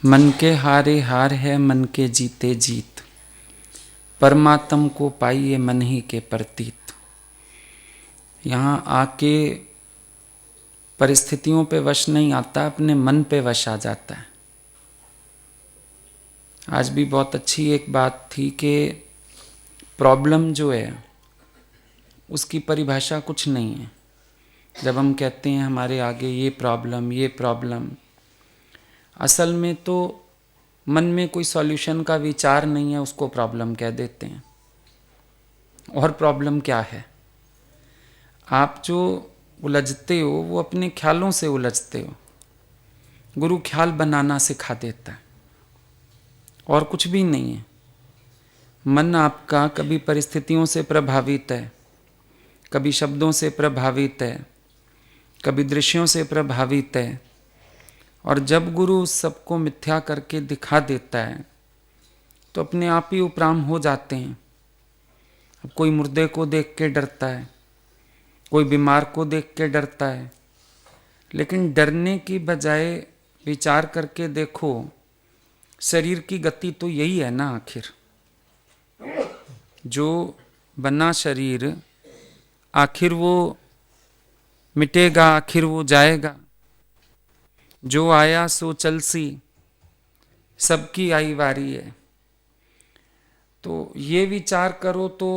मन के हारे हार है, मन के जीते जीत। परमात्म को पाइए मन ही के प्रतीत। यहाँ आके परिस्थितियों पे वश नहीं आता, अपने मन पे वश आ जाता है। आज भी बहुत अच्छी एक बात थी कि प्रॉब्लम जो है उसकी परिभाषा कुछ नहीं है। जब हम कहते हैं हमारे आगे ये प्रॉब्लम, असल में तो मन में कोई सॉल्यूशन का विचार नहीं है, उसको प्रॉब्लम कह देते हैं। और प्रॉब्लम क्या है? आप जो उलझते हो वो अपने ख्यालों से उलझते हो। गुरु ख्याल बनाना सिखा देता है, और कुछ भी नहीं है। मन आपका कभी परिस्थितियों से प्रभावित है, कभी शब्दों से प्रभावित है, कभी दृश्यों से प्रभावित है। और जब गुरु उस सबको मिथ्या करके दिखा देता है तो अपने आप ही उपराम हो जाते हैं। अब कोई मुर्दे को देख के डरता है, कोई बीमार को देख के डरता है, लेकिन डरने की बजाय विचार करके देखो, शरीर की गति तो यही है ना। आखिर जो बना शरीर, आखिर वो मिटेगा, आखिर वो जाएगा। जो आया सो चलसी, सबकी आई वारी है। तो ये विचार करो तो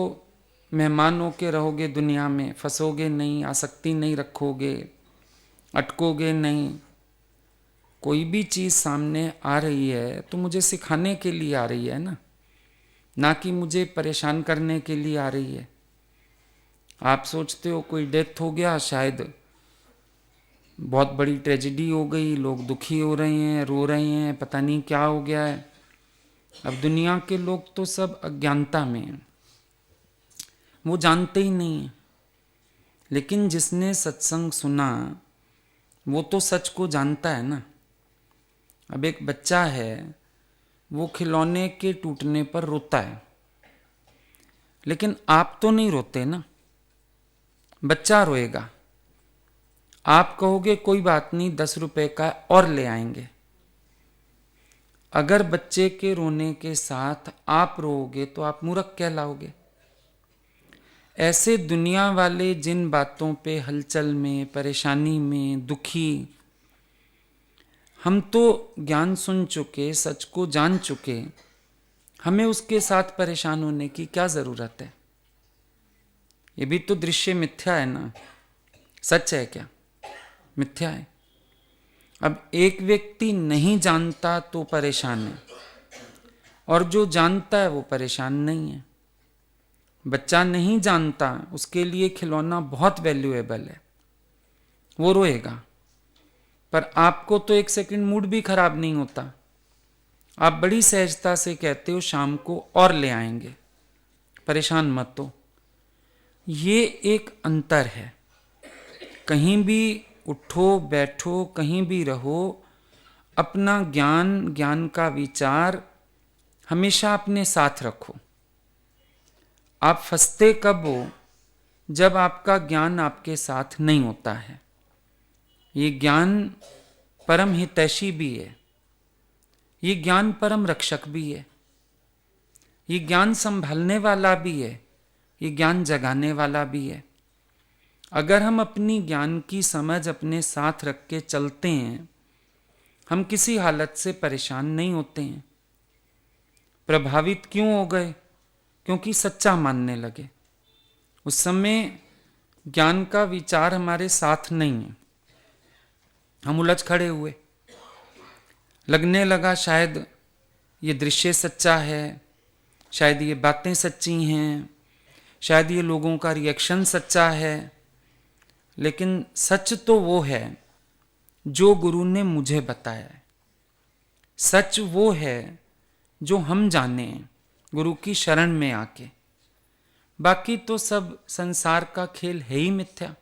मेहमान होके रहोगे दुनिया में, फंसोगे नहीं, आसक्ति नहीं रखोगे, अटकोगे नहीं। कोई भी चीज़ सामने आ रही है तो मुझे सिखाने के लिए आ रही है ना कि मुझे परेशान करने के लिए आ रही है। आप सोचते हो कोई डेथ हो गया, शायद बहुत बड़ी ट्रेजेडी हो गई, लोग दुखी हो रहे हैं, रो रहे हैं, पता नहीं क्या हो गया है। अब दुनिया के लोग तो सब अज्ञानता में हैं, वो जानते ही नहीं है। लेकिन जिसने सत्संग सुना वो तो सच को जानता है ना। अब एक बच्चा है, वो खिलौने के टूटने पर रोता है, लेकिन आप तो नहीं रोते ना, बच्चा रोएगा। आप कहोगे कोई बात नहीं, 10 रुपए का और ले आएंगे। अगर बच्चे के रोने के साथ आप रोओगे तो आप मूर्ख कहलाओगे। ऐसे दुनिया वाले जिन बातों पे हलचल में, परेशानी में, दुखी, हम तो ज्ञान सुन चुके, सच को जान चुके, हमें उसके साथ परेशान होने की क्या जरूरत है? ये भी तो दृश्य मिथ्या है ना। सच है क्या? मिथ्या है। अब एक व्यक्ति नहीं जानता तो परेशान है, और जो जानता है वो परेशान नहीं है। बच्चा नहीं जानता, उसके लिए खिलौना बहुत वैल्यूएबल है, वो रोएगा। पर आपको तो एक सेकंड मूड भी खराब नहीं होता। आप बड़ी सहजता से कहते हो शाम को और ले आएंगे, परेशान मत हो। ये एक अंतर है। कहीं भी उठो बैठो, कहीं भी रहो, अपना ज्ञान का विचार हमेशा अपने साथ रखो। आप फंसते कब हो? जब आपका ज्ञान आपके साथ नहीं होता है। ये ज्ञान परम हितैषी भी है, ये ज्ञान परम रक्षक भी है, ये ज्ञान संभालने वाला भी है, ये ज्ञान जगाने वाला भी है। अगर हम अपनी ज्ञान की समझ अपने साथ रख के चलते हैं, हम किसी हालत से परेशान नहीं होते हैं। प्रभावित क्यों हो गए? क्योंकि सच्चा मानने लगे। उस समय ज्ञान का विचार हमारे साथ नहीं है, हम उलझ खड़े हुए। लगने लगा शायद ये दृश्य सच्चा है, शायद ये बातें सच्ची हैं, शायद ये लोगों का रिएक्शन सच्चा है। लेकिन सच तो वो है जो गुरु ने मुझे बताया है। सच वो है जो हम जाने गुरु की शरण में आके। बाकी तो सब संसार का खेल है ही मिथ्या।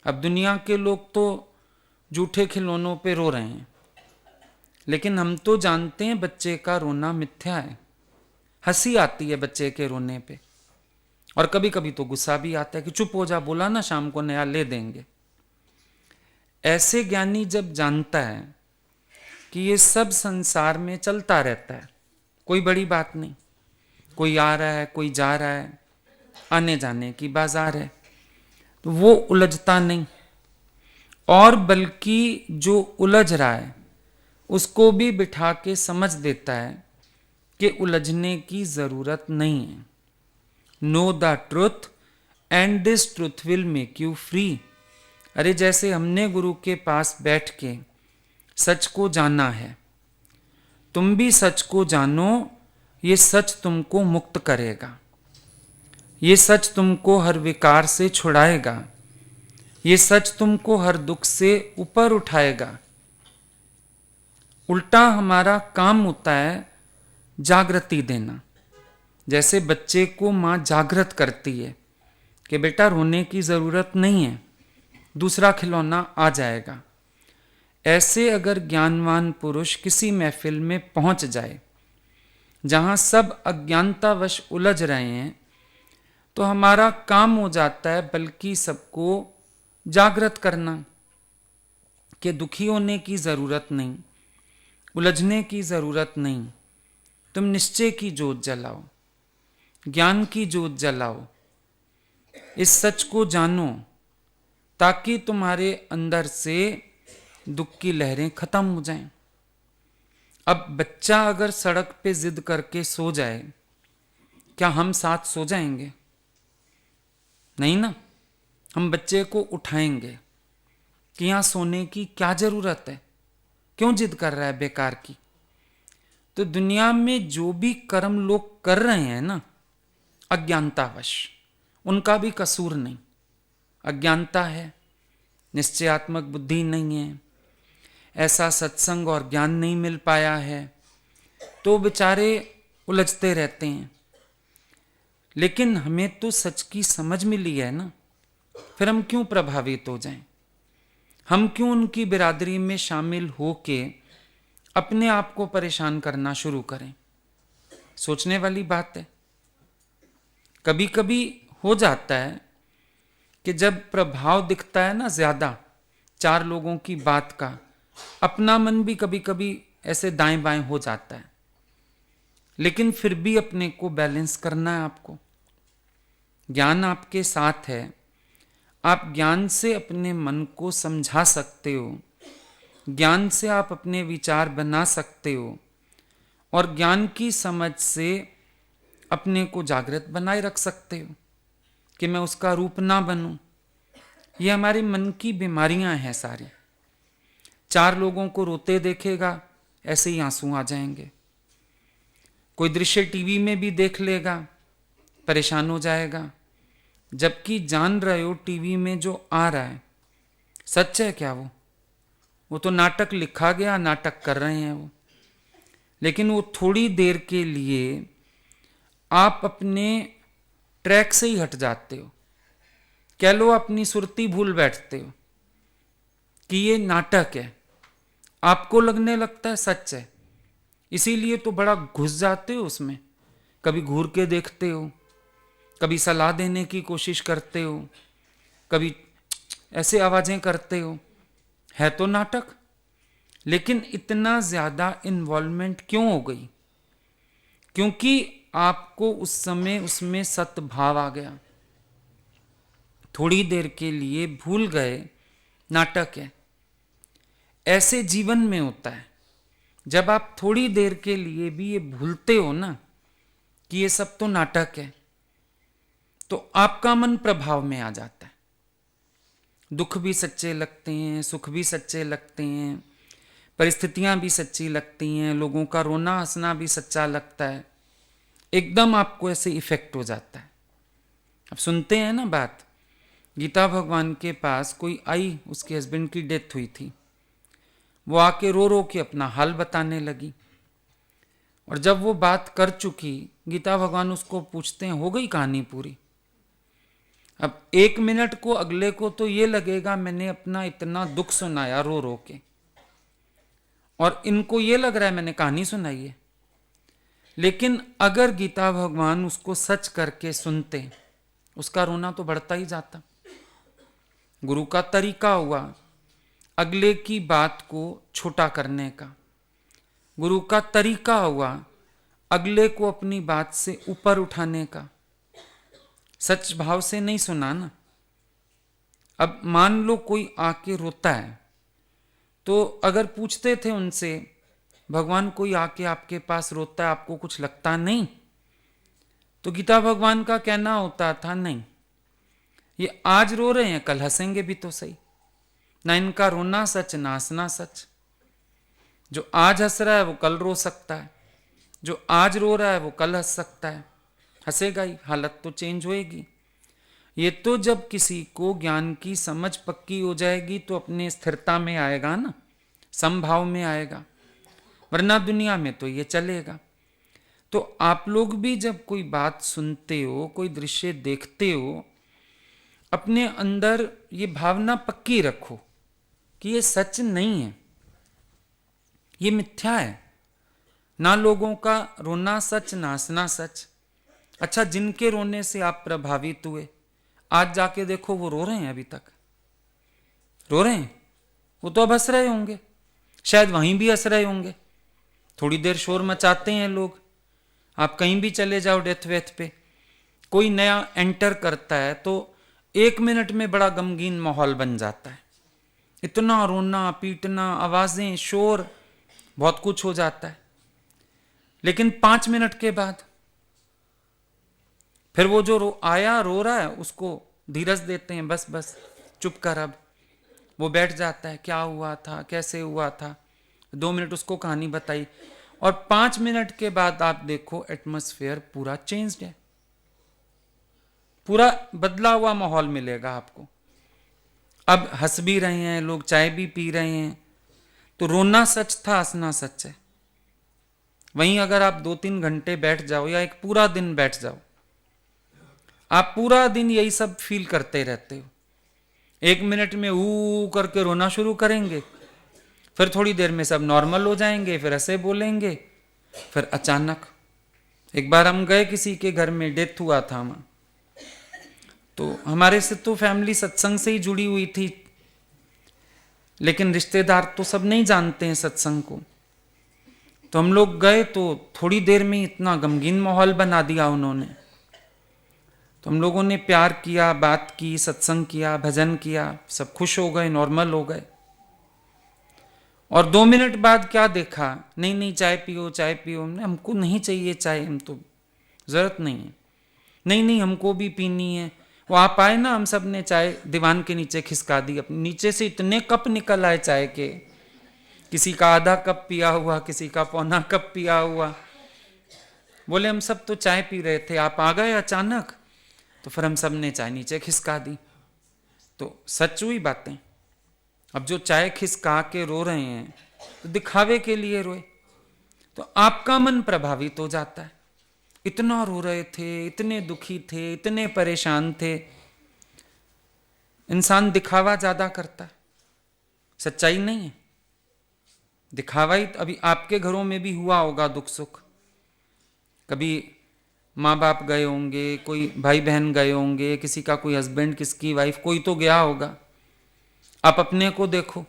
अब दुनिया के लोग तो झूठे खिलौनों पे रो रहे हैं, लेकिन हम तो जानते हैं बच्चे का रोना मिथ्या है। हंसी आती है बच्चे के रोने पे, और कभी कभी तो गुस्सा भी आता है कि चुप हो जा, बोला ना शाम को नया ले देंगे। ऐसे ज्ञानी जब जानता है कि ये सब संसार में चलता रहता है, कोई बड़ी बात नहीं। कोई आ रहा है, कोई जा रहा है, आने जाने की बाजार है, तो वो उलझता नहीं, और बल्कि जो उलझ रहा है उसको भी बिठा के समझ देता है कि उलझने की जरूरत नहीं है। Know the truth and this truth will make you free. अरे जैसे हमने गुरु के पास बैठ के सच को जाना है, तुम भी सच को जानो, ये सच तुमको मुक्त करेगा, ये सच तुमको हर विकार से छुड़ाएगा, ये सच तुमको हर दुख से ऊपर उठाएगा। उल्टा हमारा काम होता है जागृति देना। जैसे बच्चे को माँ जागृत करती है कि बेटा रोने की जरूरत नहीं है, दूसरा खिलौना आ जाएगा। ऐसे अगर ज्ञानवान पुरुष किसी महफिल में पहुंच जाए जहां सब अज्ञानतावश उलझ रहे हैं, तो हमारा काम हो जाता है बल्कि सबको जागृत करना कि दुखी होने की जरूरत नहीं, उलझने की जरूरत नहीं। तुम निश्चय की जोत जलाओ, ज्ञान की जोत जलाओ, इस सच को जानो, ताकि तुम्हारे अंदर से दुख की लहरें खत्म हो जाएं। अब बच्चा अगर सड़क पे जिद करके सो जाए, क्या हम साथ सो जाएंगे? नहीं ना। हम बच्चे को उठाएंगे कि यहां सोने की क्या जरूरत है, क्यों जिद कर रहा है बेकार की। तो दुनिया में जो भी कर्म लोग कर रहे हैं ना अज्ञानतावश, उनका भी कसूर नहीं। अज्ञानता है, निश्चयात्मक बुद्धि नहीं है, ऐसा सत्संग और ज्ञान नहीं मिल पाया है, तो बेचारे उलझते रहते हैं। लेकिन हमें तो सच की समझ मिली है ना, फिर हम क्यों प्रभावित हो जाएं? हम क्यों उनकी बिरादरी में शामिल होके अपने आप को परेशान करना शुरू करें? सोचने वाली बात है। कभी कभी हो जाता है कि जब प्रभाव दिखता है ना ज्यादा चार लोगों की बात का, अपना मन भी कभी कभी ऐसे दाएं बाएं हो जाता है। लेकिन फिर भी अपने को बैलेंस करना है आपको। ज्ञान आपके साथ है, आप ज्ञान से अपने मन को समझा सकते हो, ज्ञान से आप अपने विचार बना सकते हो, और ज्ञान की समझ से अपने को जागृत बनाए रख सकते हो कि मैं उसका रूप ना बनूं। ये हमारे मन की बीमारियां हैं सारी। चार लोगों को रोते देखेगा, ऐसे ही आंसू आ जाएंगे। कोई दृश्य टीवी में भी देख लेगा, परेशान हो जाएगा, जबकि जान रहे हो टीवी में जो आ रहा है सच है क्या? वो तो नाटक लिखा गया, नाटक कर रहे हैं वो। लेकिन वो थोड़ी देर के लिए आप अपने ट्रैक से ही हट जाते हो, कह लो अपनी सुरती भूल बैठते हो कि ये नाटक है, आपको लगने लगता है सच है। इसीलिए तो बड़ा घुस जाते हो उसमें, कभी घूर के देखते हो, कभी सलाह देने की कोशिश करते हो, कभी ऐसे आवाजें करते हो। है तो नाटक, लेकिन इतना ज्यादा इन्वॉल्वमेंट क्यों हो गई? क्योंकि आपको उस समय उसमें सत्भाव आ गया, थोड़ी देर के लिए भूल गए नाटक है। ऐसे जीवन में होता है, जब आप थोड़ी देर के लिए भी ये भूलते हो ना कि ये सब तो नाटक है, तो आपका मन प्रभाव में आ जाता है। दुख भी सच्चे लगते हैं, सुख भी सच्चे लगते हैं, परिस्थितियां भी सच्ची लगती हैं, लोगों का रोना हंसना भी सच्चा लगता है। एकदम आपको ऐसे इफेक्ट हो जाता है। अब सुनते हैं ना बात, गीता भगवान के पास कोई आई, उसके हस्बैंड की डेथ हुई थी, वो आके रो रो के अपना हाल बताने लगी। और जब वो बात कर चुकी, गीता भगवान उसको पूछते हैं हो गई कहानी पूरी? अब 1 मिनट को अगले को तो ये लगेगा मैंने अपना इतना दुख सुनाया रो रो के, और इनको ये लग रहा है मैंने कहानी सुनाई है। लेकिन अगर गीता भगवान उसको सच करके सुनते, उसका रोना तो बढ़ता ही जाता। गुरु का तरीका हुआ अगले की बात को छोटा करने का, गुरु का तरीका हुआ अगले को अपनी बात से ऊपर उठाने का, सच भाव से नहीं सुना ना। अब मान लो कोई आके रोता है, तो अगर पूछते थे उनसे, भगवान कोई आके आपके पास रोता है, आपको कुछ लगता नहीं? तो गीता भगवान का कहना होता था, नहीं, ये आज रो रहे हैं, कल हंसेंगे भी तो सही। ना इनका रोना सच, ना हंसना सच। जो आज हंस रहा है वो कल रो सकता है, जो आज रो रहा है वो कल हंस सकता है, हंसेगा ही, हालत तो चेंज होएगी। ये तो जब किसी को ज्ञान की समझ पक्की हो जाएगी तो अपने स्थिरता में आएगा ना, समभाव में आएगा, वरना दुनिया में तो ये चलेगा। तो आप लोग भी जब कोई बात सुनते हो, कोई दृश्य देखते हो, अपने अंदर ये भावना पक्की रखो कि ये सच नहीं है, ये मिथ्या है। ना लोगों का रोना सच, ना हंसना सच। अच्छा, जिनके रोने से आप प्रभावित हुए, आज जाके देखो वो रो रहे हैं, अभी तक रो रहे हैं। वो तो अब हंस रहे होंगे, शायद वहीं भी हंस रहे होंगे। थोड़ी देर शोर मचाते हैं लोग। आप कहीं भी चले जाओ डेथ वेथ पे, कोई नया एंटर करता है तो 1 मिनट में बड़ा गमगीन माहौल बन जाता है। इतना रोना पीटना, आवाजें, शोर, बहुत कुछ हो जाता है। लेकिन 5 मिनट के बाद फिर वो जो आया रो रहा है उसको धीरज देते हैं, बस बस चुप कर। अब वो बैठ जाता है, क्या हुआ था, कैसे हुआ था, 2 मिनट उसको कहानी बताई, और 5 मिनट के बाद आप देखो एटमॉस्फेयर पूरा चेंज्ड है, पूरा बदला हुआ माहौल मिलेगा आपको। अब हंस भी रहे हैं लोग, चाय भी पी रहे हैं। तो रोना सच था, हंसना सच है। वहीं अगर आप 2-3 घंटे बैठ जाओ या एक पूरा दिन बैठ जाओ, आप पूरा दिन यही सब फील करते रहते हो। 1 मिनट में ऊ करके रोना शुरू करेंगे, फिर थोड़ी देर में सब नॉर्मल हो जाएंगे, फिर ऐसे बोलेंगे। फिर अचानक एक बार हम गए किसी के घर में, डेथ हुआ था वहां। तो हमारे से तो फैमिली सत्संग से ही जुड़ी हुई थी, लेकिन रिश्तेदार तो सब नहीं जानते हैं सत्संग को। तो हम लोग गए तो थोड़ी देर में इतना गमगीन माहौल बना दिया उन्होंने। तो हम लोगों ने प्यार किया, बात की, सत्संग किया, भजन किया, सब खुश हो गए, नॉर्मल हो गए। और 2 मिनट बाद क्या देखा, नहीं नहीं चाय पियो, चाय पियो। हमको नहीं चाहिए चाय, हम तो जरूरत नहीं है। नहीं नहीं हमको भी पीनी है। वो आप आए ना, हम सब ने चाय दीवान के नीचे खिसका दी। अपने नीचे से इतने कप निकल आए चाय के, किसी का आधा कप पिया हुआ, किसी का पौना कप पिया हुआ। बोले हम सब तो चाय पी रहे थे, आप आ गए अचानक, तो फिर हम सब ने चाय नीचे खिसका दी। तो सच हुई बातें। अब जो चाय खिसका के रो रहे हैं तो दिखावे के लिए रोए, तो आपका मन प्रभावित हो जाता है। इतना रो रहे थे, इतने दुखी थे, इतने परेशान थे। इंसान दिखावा ज्यादा करता है, सच्चाई नहीं है। दिखावा ही। अभी आपके घरों में भी हुआ होगा दुख सुख, कभी माँ बाप गए होंगे, कोई भाई बहन गए होंगे, किसी का कोई हस्बैंड, किसकी वाइफ, कोई तो गया होगा। आप अपने को देखो,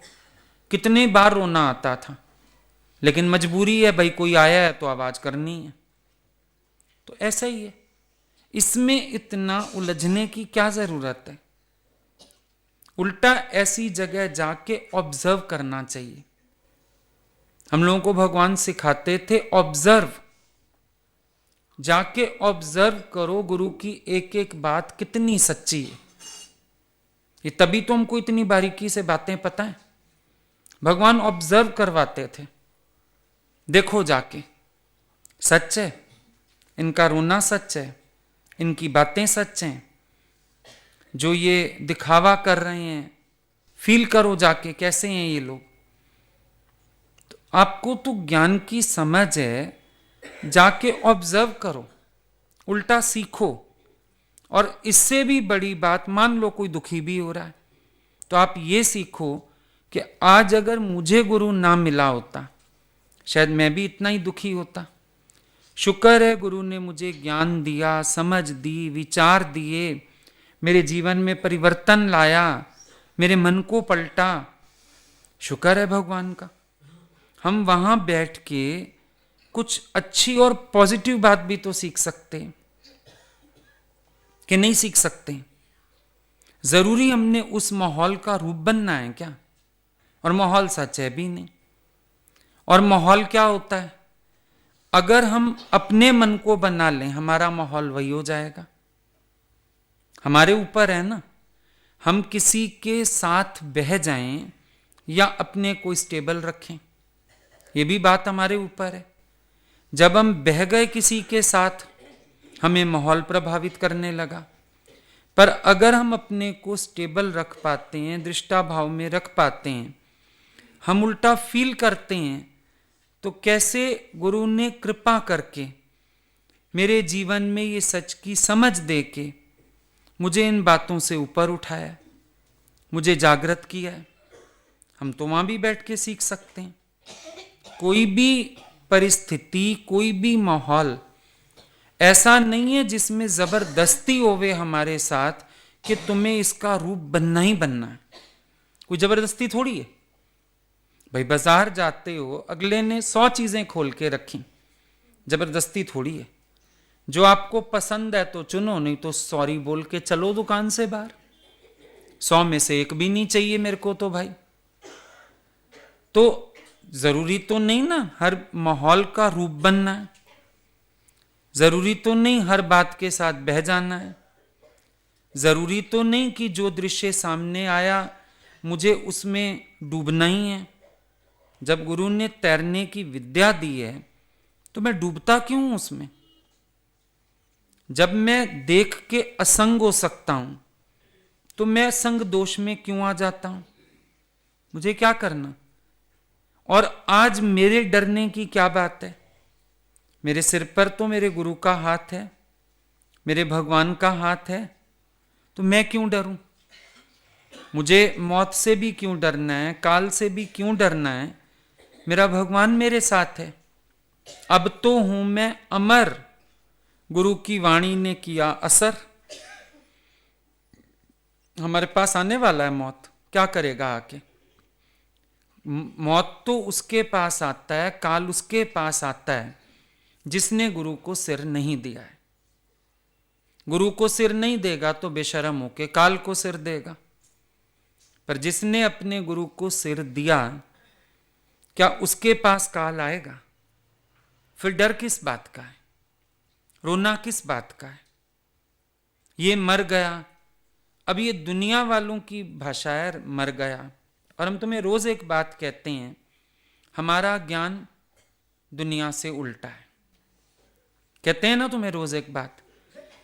कितने बार रोना आता था, लेकिन मजबूरी है भाई, कोई आया है तो आवाज करनी है। तो ऐसा ही है, इसमें इतना उलझने की क्या जरूरत है। उल्टा ऐसी जगह जाके ऑब्जर्व करना चाहिए। हम लोगों को भगवान सिखाते थे ऑब्जर्व, जाके ऑब्जर्व करो गुरु की एक एक बात कितनी सच्ची है। ये तभी तो हमको इतनी बारीकी से बातें पता है। भगवान ऑब्जर्व करवाते थे, देखो जाके सच है, इनका रोना सच है, इनकी बातें सच हैं, जो ये दिखावा कर रहे हैं फील करो जाके कैसे हैं ये लोग। तो आपको तो ज्ञान की समझ है, जाके ऑब्जर्व करो, उल्टा सीखो। और इससे भी बड़ी बात, मान लो कोई दुखी भी हो रहा है, तो आप ये सीखो कि आज अगर मुझे गुरु ना मिला होता, शायद मैं भी इतना ही दुखी होता। शुक्र है गुरु ने मुझे ज्ञान दिया, समझ दी, विचार दिए, मेरे जीवन में परिवर्तन लाया, मेरे मन को पलटा। शुक्र है भगवान का। हम वहां बैठ के कुछ अच्छी और पॉजिटिव बात भी तो सीख सकते हैं, कि नहीं सीख सकते? जरूरी हमने उस माहौल का रूप बनना है क्या? और माहौल सच है भी नहीं। और माहौल क्या होता है? अगर हम अपने मन को बना लें, हमारा माहौल वही हो जाएगा। हमारे ऊपर है ना, हम किसी के साथ बह जाएं या अपने को स्टेबल रखें, ये भी बात हमारे ऊपर है। जब हम बह गए किसी के साथ, हमें माहौल प्रभावित करने लगा। पर अगर हम अपने को स्टेबल रख पाते हैं, दृष्टा भाव में रख पाते हैं, हम उल्टा फील करते हैं, तो कैसे गुरु ने कृपा करके मेरे जीवन में ये सच की समझ दे के मुझे इन बातों से ऊपर उठाया, मुझे जागृत किया है। हम तो वहां भी बैठ के सीख सकते हैं। कोई भी परिस्थिति, कोई भी माहौल ऐसा नहीं है जिसमें जबरदस्ती होवे हमारे साथ कि तुम्हें इसका रूप बनना ही बनना है। कोई जबरदस्ती थोड़ी है। भाई बाजार जाते हो, अगले ने 100 चीजें खोल के रखी, जबरदस्ती थोड़ी है। जो आपको पसंद है तो चुनो, नहीं तो सॉरी बोल के चलो दुकान से बाहर। 100 में से एक भी नहीं चाहिए मेरे को तो भाई। तो जरूरी तो नहीं ना हर माहौल का रूप बनना है, जरूरी तो नहीं हर बात के साथ बह जाना है, जरूरी तो नहीं कि जो दृश्य सामने आया मुझे उसमें डूबना ही है। जब गुरु ने तैरने की विद्या दी है तो मैं डूबता क्यों हूं उसमें? जब मैं देख के असंग हो सकता हूं तो मैं संग दोष में क्यों आ जाता हूं? मुझे क्या करना? और आज मेरे डरने की क्या बात है? मेरे सिर पर तो मेरे गुरु का हाथ है, मेरे भगवान का हाथ है, तो मैं क्यों डरूं? मुझे मौत से भी क्यों डरना है, काल से भी क्यों डरना है? मेरा भगवान मेरे साथ है। अब तो हूं मैं अमर, गुरु की वाणी ने किया असर। हमारे पास आने वाला है मौत, क्या करेगा आके? मौत तो उसके पास आता है, काल उसके पास आता है जिसने गुरु को सिर नहीं दिया है। गुरु को सिर नहीं देगा तो बेशर्म होके काल को सिर देगा। पर जिसने अपने गुरु को सिर दिया, क्या उसके पास काल आएगा? फिर डर किस बात का है? रोना किस बात का है? ये मर गया, अब ये दुनिया वालों की भाषा है, मर गया। और हम तुम्हें रोज एक बात कहते हैं, हमारा ज्ञान दुनिया से उल्टा है। कहते हैं ना तुम्हें रोज एक बात,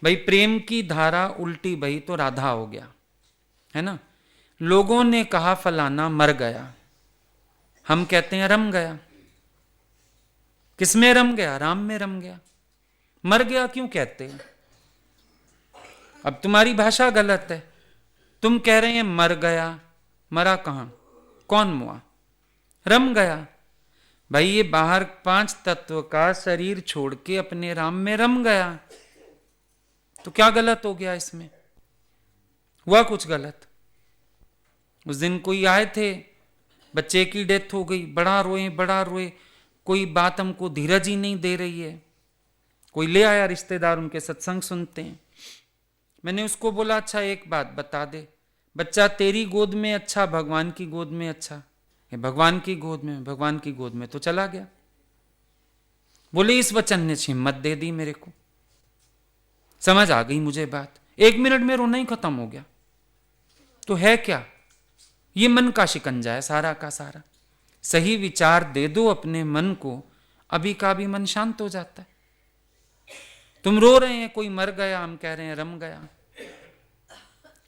भाई प्रेम की धारा उल्टी बही तो राधा हो गया, है ना। लोगों ने कहा फलाना मर गया, हम कहते हैं रम गया। किसमें रम गया? राम में रम गया। मर गया क्यों कहते हैं? अब तुम्हारी भाषा गलत है। तुम कह रहे हैं मर गया, मरा कहां? कौन मुआ? रम गया। भाई ये बाहर 5 तत्व का शरीर छोड़ के अपने राम में रम गया, तो क्या गलत हो गया इसमें? हुआ कुछ गलत? उस दिन कोई आए थे, बच्चे की डेथ हो गई, बड़ा रोए बड़ा रोए, कोई बात हमको धीरज ही नहीं दे रही है। कोई ले आया रिश्तेदार, उनके सत्संग सुनते हैं। मैंने उसको बोला अच्छा एक बात बता दे, बच्चा तेरी गोद में अच्छा भगवान की गोद में अच्छा? भगवान की गोद में, भगवान की गोद में तो चला गया। बोले इस वचन ने हिम्मत दे दी मेरे को, समझ आ गई मुझे बात। 1 मिनट में रोना ही खत्म हो गया। तो है क्या? ये मन का शिकंजा है सारा का सारा। सही विचार दे दो अपने मन को, अभी का भी मन शांत हो जाता है। तुम रो रहे हैं कोई मर गया, हम कह रहे हैं रम गया।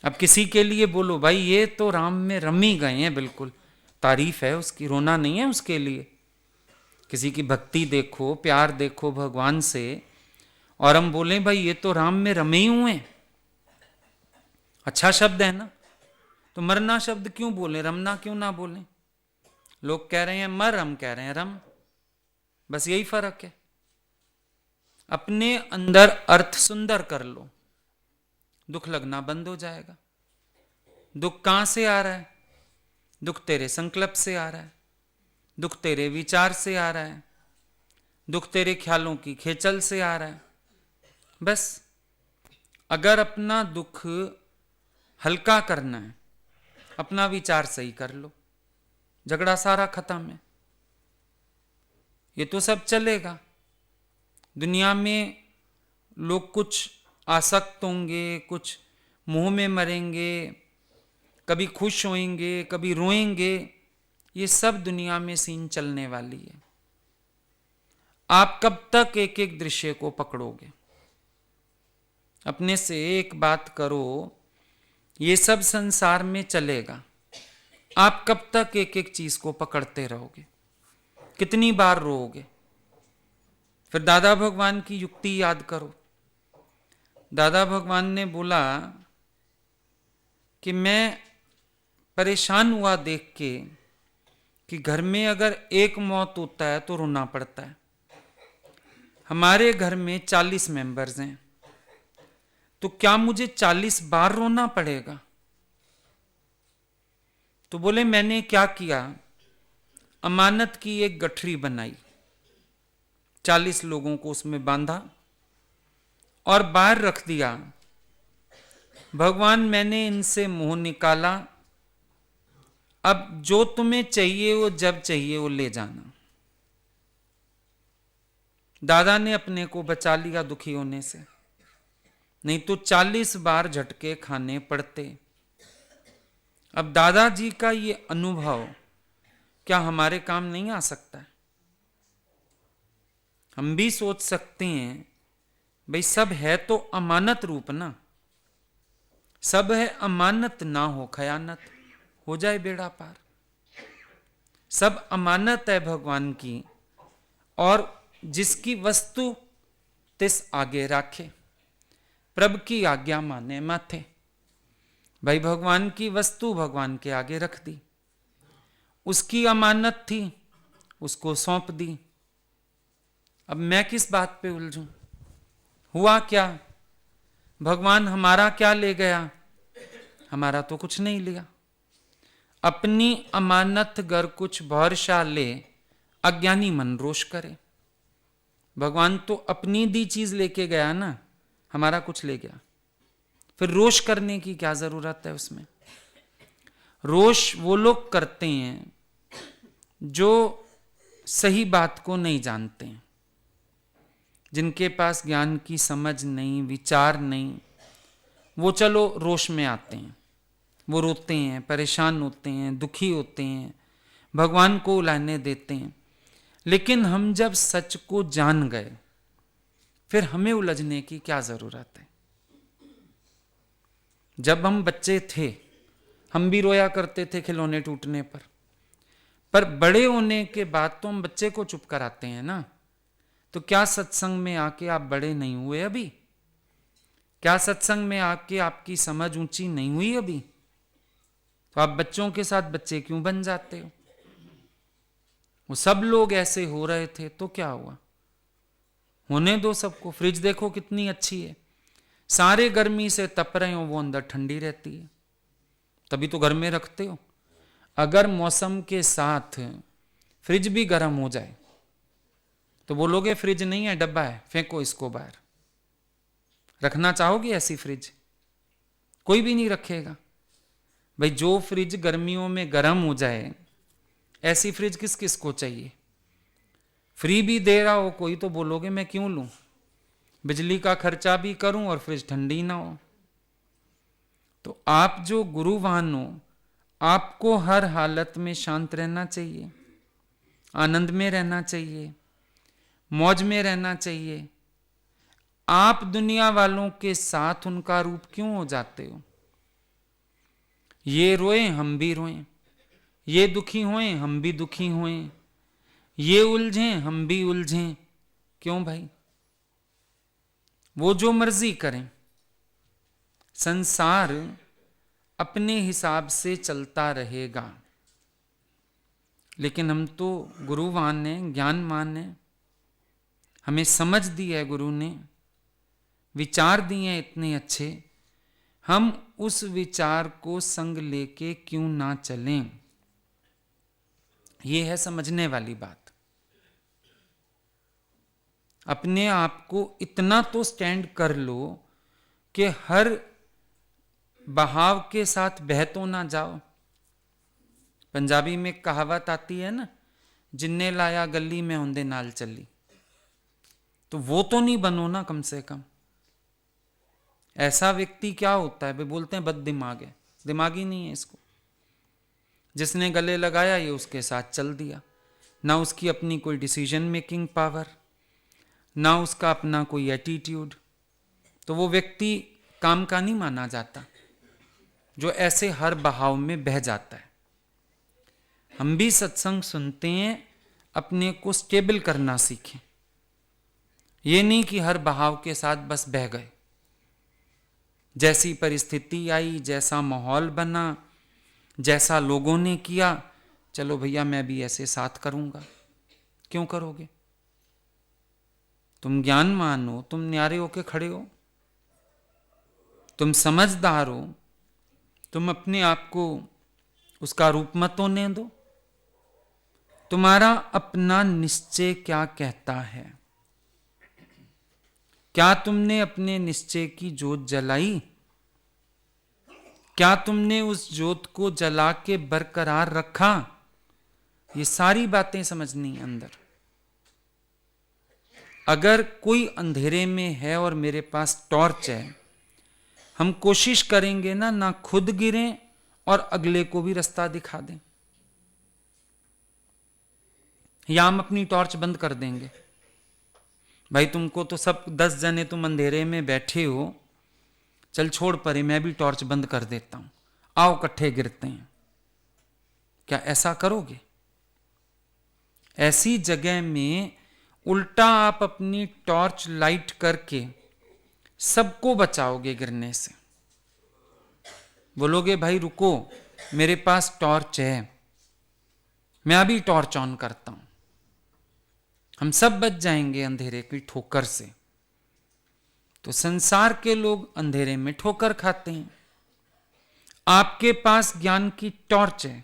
अब किसी के लिए बोलो भाई ये तो राम में रम ही गए हैं, बिल्कुल तारीफ है उसकी, रोना नहीं है उसके लिए। किसी की भक्ति देखो, प्यार देखो भगवान से, और हम बोले भाई ये तो राम में रमे ही हुए, अच्छा शब्द है ना। तो मरना शब्द क्यों बोले, रमना क्यों ना बोले? लोग कह रहे हैं मर, हम कह रहे हैं रम, बस यही फर्क है। अपने अंदर अर्थ सुंदर कर लो, दुख लगना बंद हो जाएगा। दुख कहां से आ रहा है? दुख तेरे संकल्प से आ रहा है। दुख तेरे विचार से आ रहा है, दुख तेरे ख्यालों की खेचल से आ रहा है। बस अगर अपना दुख हल्का करना है, अपना विचार सही कर लो, झगड़ा सारा खत्म है। ये तो सब चलेगा। दुनिया में लोग कुछ आसक्त होंगे, कुछ मुंह में मरेंगे, कभी खुश होएंगे, कभी रोएंगे। ये सब दुनिया में सीन चलने वाली है। आप कब तक एक एक दृश्य को पकड़ोगे? अपने से एक बात करो, ये सब संसार में चलेगा। आप कब तक एक एक चीज को पकड़ते रहोगे? कितनी बार रोओगे? फिर दादा भगवान की युक्ति याद करो। दादा भगवान ने बोला कि मैं परेशान हुआ देख के कि घर में अगर एक मौत होता है तो रोना पड़ता है। हमारे घर में 40 मेंबर्स हैं, तो क्या मुझे 40 बार रोना पड़ेगा? तो बोले मैंने क्या किया, अमानत की एक गठरी बनाई, 40 लोगों को उसमें बांधा और बाहर रख दिया। भगवान मैंने इनसे मुंह निकाला, अब जो तुम्हें चाहिए वो जब चाहिए वो ले जाना। दादा ने अपने को बचा लिया दुखी होने से, नहीं तो 40 बार झटके खाने पड़ते। अब दादाजी का ये अनुभव क्या हमारे काम नहीं आ सकता है? हम भी सोच सकते हैं भाई सब है तो अमानत रूप ना, सब है अमानत ना हो खयानत, हो जाए बेड़ा पार। सब अमानत है भगवान की, और जिसकी वस्तु तिस आगे राखे, प्रभ की आज्ञा माने माथे। भाई भगवान की वस्तु भगवान के आगे रख दी, उसकी अमानत थी, उसको सौंप दी। अब मैं किस बात पे उलझूं? हुआ क्या? भगवान हमारा क्या ले गया? हमारा तो कुछ नहीं लिया। अपनी अमानत गर कुछ भरसा ले, अज्ञानी मन रोष करे। भगवान तो अपनी दी चीज लेके गया ना, हमारा कुछ ले गया। फिर रोष करने की क्या जरूरत है उसमें? रोष वो लोग करते हैं जो सही बात को नहीं जानते हैं, जिनके पास ज्ञान की समझ नहीं, विचार नहीं, वो चलो रोष में आते हैं, वो रोते हैं, परेशान होते हैं, दुखी होते हैं, भगवान को उलाहने देते हैं। लेकिन हम जब सच को जान गए, फिर हमें उलझने की क्या जरूरत है? जब हम बच्चे थे, हम भी रोया करते थे खिलौने टूटने पर बड़े होने के बाद तो हम बच्चे को चुप कराते हैं ना। तो क्या सत्संग में आके आप बड़े नहीं हुए अभी? क्या सत्संग में आके आपकी समझ ऊंची नहीं हुई अभी? तो आप बच्चों के साथ बच्चे क्यों बन जाते हो? वो सब लोग ऐसे हो रहे थे तो क्या हुआ? होने दो सबको। फ्रिज देखो कितनी अच्छी है, सारे गर्मी से तप रहे हो, वो अंदर ठंडी रहती है, तभी तो घर में रखते हो। अगर मौसम के साथ फ्रिज भी गर्म हो जाए तो बोलोगे फ्रिज नहीं है, डब्बा है, फेंको इसको बाहर। रखना चाहोगे ऐसी फ्रिज? कोई भी नहीं रखेगा। भाई जो फ्रिज गर्मियों में गर्म हो जाए, ऐसी फ्रिज किस किस को चाहिए? फ्री भी दे रहा हो कोई तो बोलोगे मैं क्यों लूं, बिजली का खर्चा भी करूं और फ्रिज ठंडी ना हो। तो आप जो गुरुवान हो, आपको हर हालत में शांत रहना चाहिए, आनंद में रहना चाहिए, मौज में रहना चाहिए। आप दुनिया वालों के साथ उनका रूप क्यों हो जाते हो? ये रोए हम भी रोएं, ये दुखी होएं हम भी दुखी होएं, ये उलझें हम भी उलझें। क्यों भाई? वो जो मर्जी करें, संसार अपने हिसाब से चलता रहेगा। लेकिन हम तो गुरुवान हैं, ज्ञानवान हैं, हमें समझ दी है गुरु ने, विचार दिए हैं इतने अच्छे, हम उस विचार को संग लेके क्यों ना चलें? ये है समझने वाली बात। अपने आप को इतना तो स्टैंड कर लो कि हर बहाव के साथ बह तो ना जाओ। पंजाबी में कहावत आती है ना, जिन्ने लाया गली में उंदे नाल चली। तो वो तो नहीं बनो ना कम से कम। ऐसा व्यक्ति क्या होता है, वे बोलते हैं बद दिमाग है, दिमाग ही नहीं है इसको। जिसने गले लगाया ये उसके साथ चल दिया, ना उसकी अपनी कोई डिसीजन मेकिंग पावर, ना उसका अपना कोई एटीट्यूड। तो वो व्यक्ति काम का नहीं माना जाता जो ऐसे हर बहाव में बह जाता है। हम भी सत्संग सुनते हैं, अपने को स्टेबल करना सीखें। ये नहीं कि हर बहाव के साथ बस बह गए। जैसी परिस्थिति आई, जैसा माहौल बना, जैसा लोगों ने किया, चलो भैया मैं भी ऐसे साथ करूंगा। क्यों करोगे? तुम ज्ञानवान हो, तुम न्यारे होके खड़े हो, तुम समझदार हो, तुम अपने आप को उसका रूप मत होने दो। तुम्हारा अपना निश्चय क्या कहता है? क्या तुमने अपने निश्चय की जोत जलाई? क्या तुमने उस जोत को जला के बरकरार रखा? ये सारी बातें समझनी अंदर। अगर कोई अंधेरे में है और मेरे पास टॉर्च है, हम कोशिश करेंगे ना खुद गिरें और अगले को भी रास्ता दिखा दें। या हम अपनी टॉर्च बंद कर देंगे, भाई तुमको तो सब 10 जने तुम अंधेरे में बैठे हो, चल छोड़ परे, मैं भी टॉर्च बंद कर देता हूं, आओ इकट्ठे गिरते हैं। क्या ऐसा करोगे? ऐसी जगह में उल्टा आप अपनी टॉर्च लाइट करके सबको बचाओगे गिरने से। बोलोगे भाई रुको, मेरे पास टॉर्च है, मैं अभी टॉर्च ऑन करता हूं। हम सब बच जाएंगे अंधेरे की ठोकर से। तो संसार के लोग अंधेरे में ठोकर खाते हैं। आपके पास ज्ञान की टॉर्च है,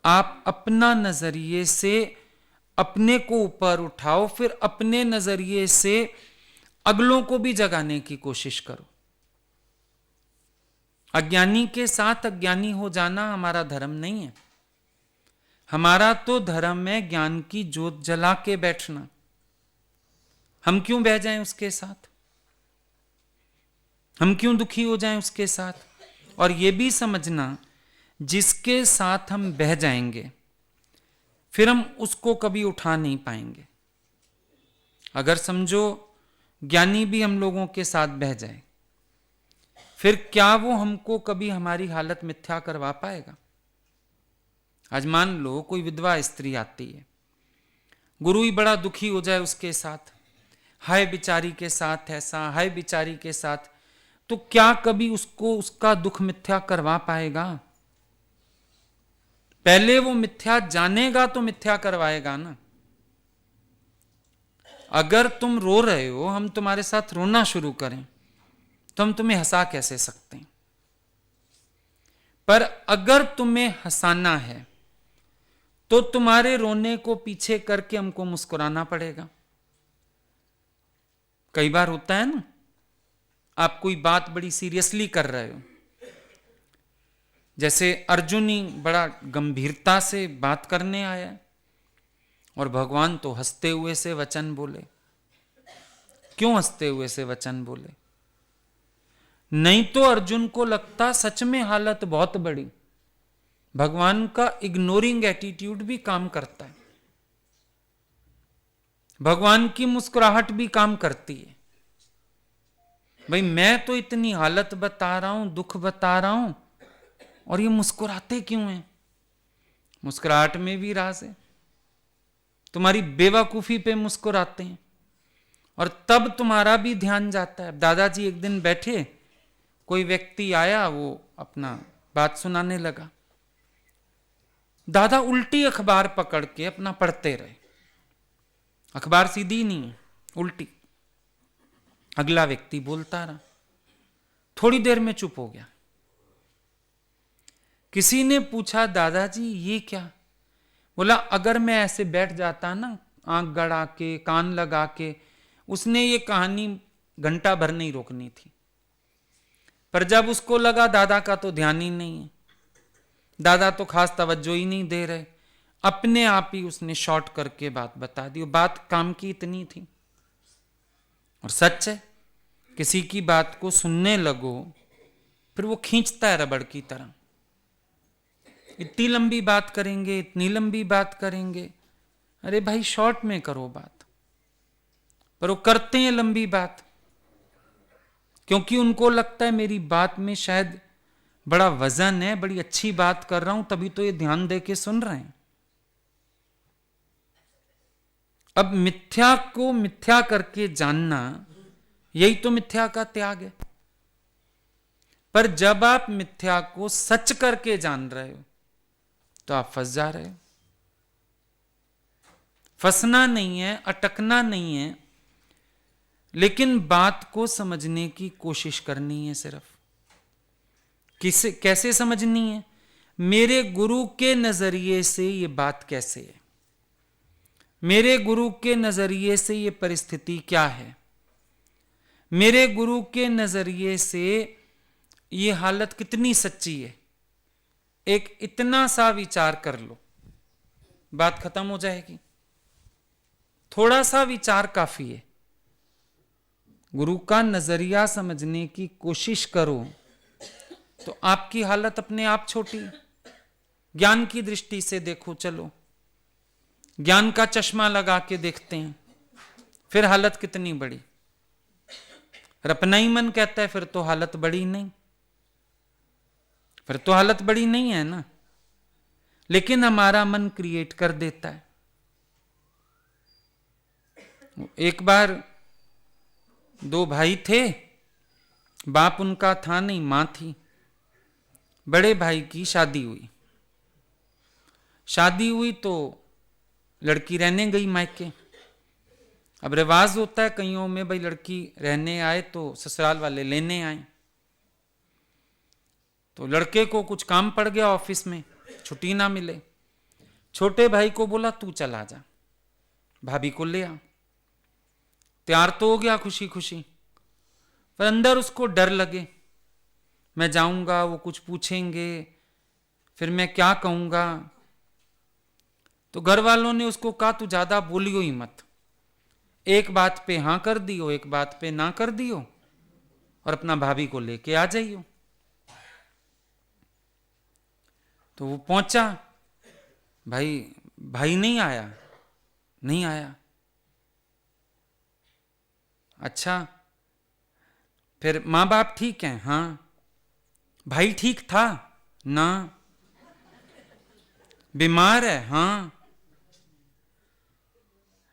आप अपना नजरिए से अपने को ऊपर उठाओ, फिर अपने नजरिए से अगलों को भी जगाने की कोशिश करो। अज्ञानी के साथ अज्ञानी हो जाना हमारा धर्म नहीं है। हमारा तो धर्म है ज्ञान की जोत जला के बैठना। हम क्यों बह जाएं उसके साथ? हम क्यों दुखी हो जाएं उसके साथ? और यह भी समझना, जिसके साथ हम बह जाएंगे फिर हम उसको कभी उठा नहीं पाएंगे। अगर समझो ज्ञानी भी हम लोगों के साथ बह जाए, फिर क्या वो हमको कभी हमारी हालत मिथ्या करवा पाएगा? आज मान लो कोई विधवा स्त्री आती है, गुरु ही बड़ा दुखी हो जाए उसके साथ, हाय बिचारी के साथ ऐसा, हाय बिचारी के साथ, तो क्या कभी उसको उसका दुख मिथ्या करवा पाएगा? पहले वो मिथ्या जानेगा तो मिथ्या करवाएगा ना। अगर तुम रो रहे हो, हम तुम्हारे साथ रोना शुरू करें तो हम तुम्हें हंसा कैसे सकते हैं? पर अगर तुम्हें हंसाना है तो तुम्हारे रोने को पीछे करके हमको मुस्कुराना पड़ेगा। कई बार होता है ना, आप कोई बात बड़ी सीरियसली कर रहे हो, जैसे अर्जुन ही बड़ा गंभीरता से बात करने आया और भगवान तो हंसते हुए से वचन बोले। क्यों हंसते हुए से वचन बोले? नहीं तो अर्जुन को लगता सच में हालत बहुत बड़ी। भगवान का इग्नोरिंग एटीट्यूड भी काम करता है, भगवान की मुस्कुराहट भी काम करती है। भाई मैं तो इतनी हालत बता रहा हूं, दुख बता रहा हूं, और ये मुस्कुराते क्यों हैं? मुस्कुराहट में भी राज है। तुम्हारी बेवकूफी पे मुस्कुराते हैं और तब तुम्हारा भी ध्यान जाता है। दादाजी एक दिन बैठे, कोई व्यक्ति आया, वो अपना बात सुनाने लगा। दादा उल्टी अखबार पकड़ के अपना पढ़ते रहे। अखबार सीधी नहीं, उल्टी। अगला व्यक्ति बोलता रहा, थोड़ी देर में चुप हो गया किसी ने पूछा दादाजी ये क्या? बोला अगर मैं ऐसे बैठ जाता ना आंख गड़ा के कान लगा के, उसने ये कहानी घंटा भर नहीं रोकनी थी। पर जब उसको लगा दादा का तो ध्यान ही नहीं है, दादा तो खास तवज्जो ही नहीं दे रहे, अपने आप ही उसने शॉर्ट करके बात बता दी। बात काम की इतनी थी। और सच है, किसी की बात को सुनने लगो फिर वो खींचता है रबड़ की तरह। इतनी लंबी बात करेंगे, इतनी लंबी बात करेंगे, अरे भाई शॉर्ट में करो बात। पर वो करते हैं लंबी बात, क्योंकि उनको लगता है मेरी बात में शायद बड़ा वजन है, बड़ी अच्छी बात कर रहा हूं, तभी तो ये ध्यान दे के सुन रहे हैं। अब मिथ्या को मिथ्या करके जानना, यही तो मिथ्या का त्याग है। पर जब आप मिथ्या को सच करके जान रहे हो तो आप फंस जा रहे हो। फंसना नहीं है, अटकना नहीं है, लेकिन बात को समझने की कोशिश करनी है। सिर्फ किसे कैसे समझनी है? मेरे गुरु के नजरिए से ये बात कैसे है, मेरे गुरु के नजरिए से ये परिस्थिति क्या है, मेरे गुरु के नजरिए से ये हालत कितनी सच्ची है। एक इतना सा विचार कर लो, बात खत्म हो जाएगी। थोड़ा सा विचार काफी है। गुरु का नजरिया समझने की कोशिश करो तो आपकी हालत अपने आप छोटी। ज्ञान की दृष्टि से देखो, चलो ज्ञान का चश्मा लगा के देखते हैं, फिर हालत कितनी बड़ी। और अपना ही मन कहता है फिर तो हालत बड़ी नहीं, फिर तो हालत बड़ी नहीं है ना। लेकिन हमारा मन क्रिएट कर देता है। एक बार दो भाई थे, बाप उनका था नहीं, मां थी। बड़े भाई की शादी हुई। शादी हुई तो लड़की रहने गई मायके। अब रिवाज होता है कईयों में, भाई लड़की रहने आए तो ससुराल वाले लेने आए। तो लड़के को कुछ काम पड़ गया ऑफिस में, छुट्टी ना मिले। छोटे भाई को बोला तू चला जा, भाभी को ले आ। तैयार तो हो गया खुशी खुशी, पर अंदर उसको डर लगे, मैं जाऊंगा वो कुछ पूछेंगे, फिर मैं क्या कहूंगा। तो घर वालों ने उसको कहा तू ज्यादा बोलियो ही मत, एक बात पे हां कर दियो, एक बात पे ना कर दियो, और अपना भाभी को लेके आ जाइयो। तो वो पहुंचा, भाई नहीं आया, नहीं आया। अच्छा, फिर मां बाप ठीक हैं? हाँ। भाई ठीक था ना? बीमार है? हाँ।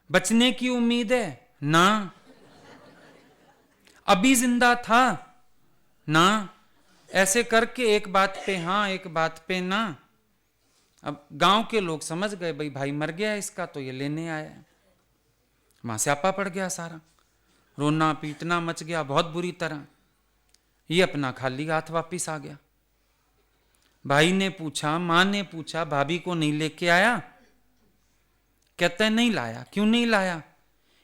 बचने की उम्मीद है? ना। अभी जिंदा था? ना। ऐसे करके एक बात पे हाँ, एक बात पे ना। अब गांव के लोग समझ गए भाई मर गया इसका, तो ये लेने आया है। वहां से आपा पड़ गया सारा, रोना पीटना मच गया बहुत बुरी तरह। ये अपना खाली हाथ वापिस आ गया। भाई ने पूछा, मां ने पूछा, भाभी को नहीं लेके आया? कहता है नहीं लाया। क्यों नहीं लाया?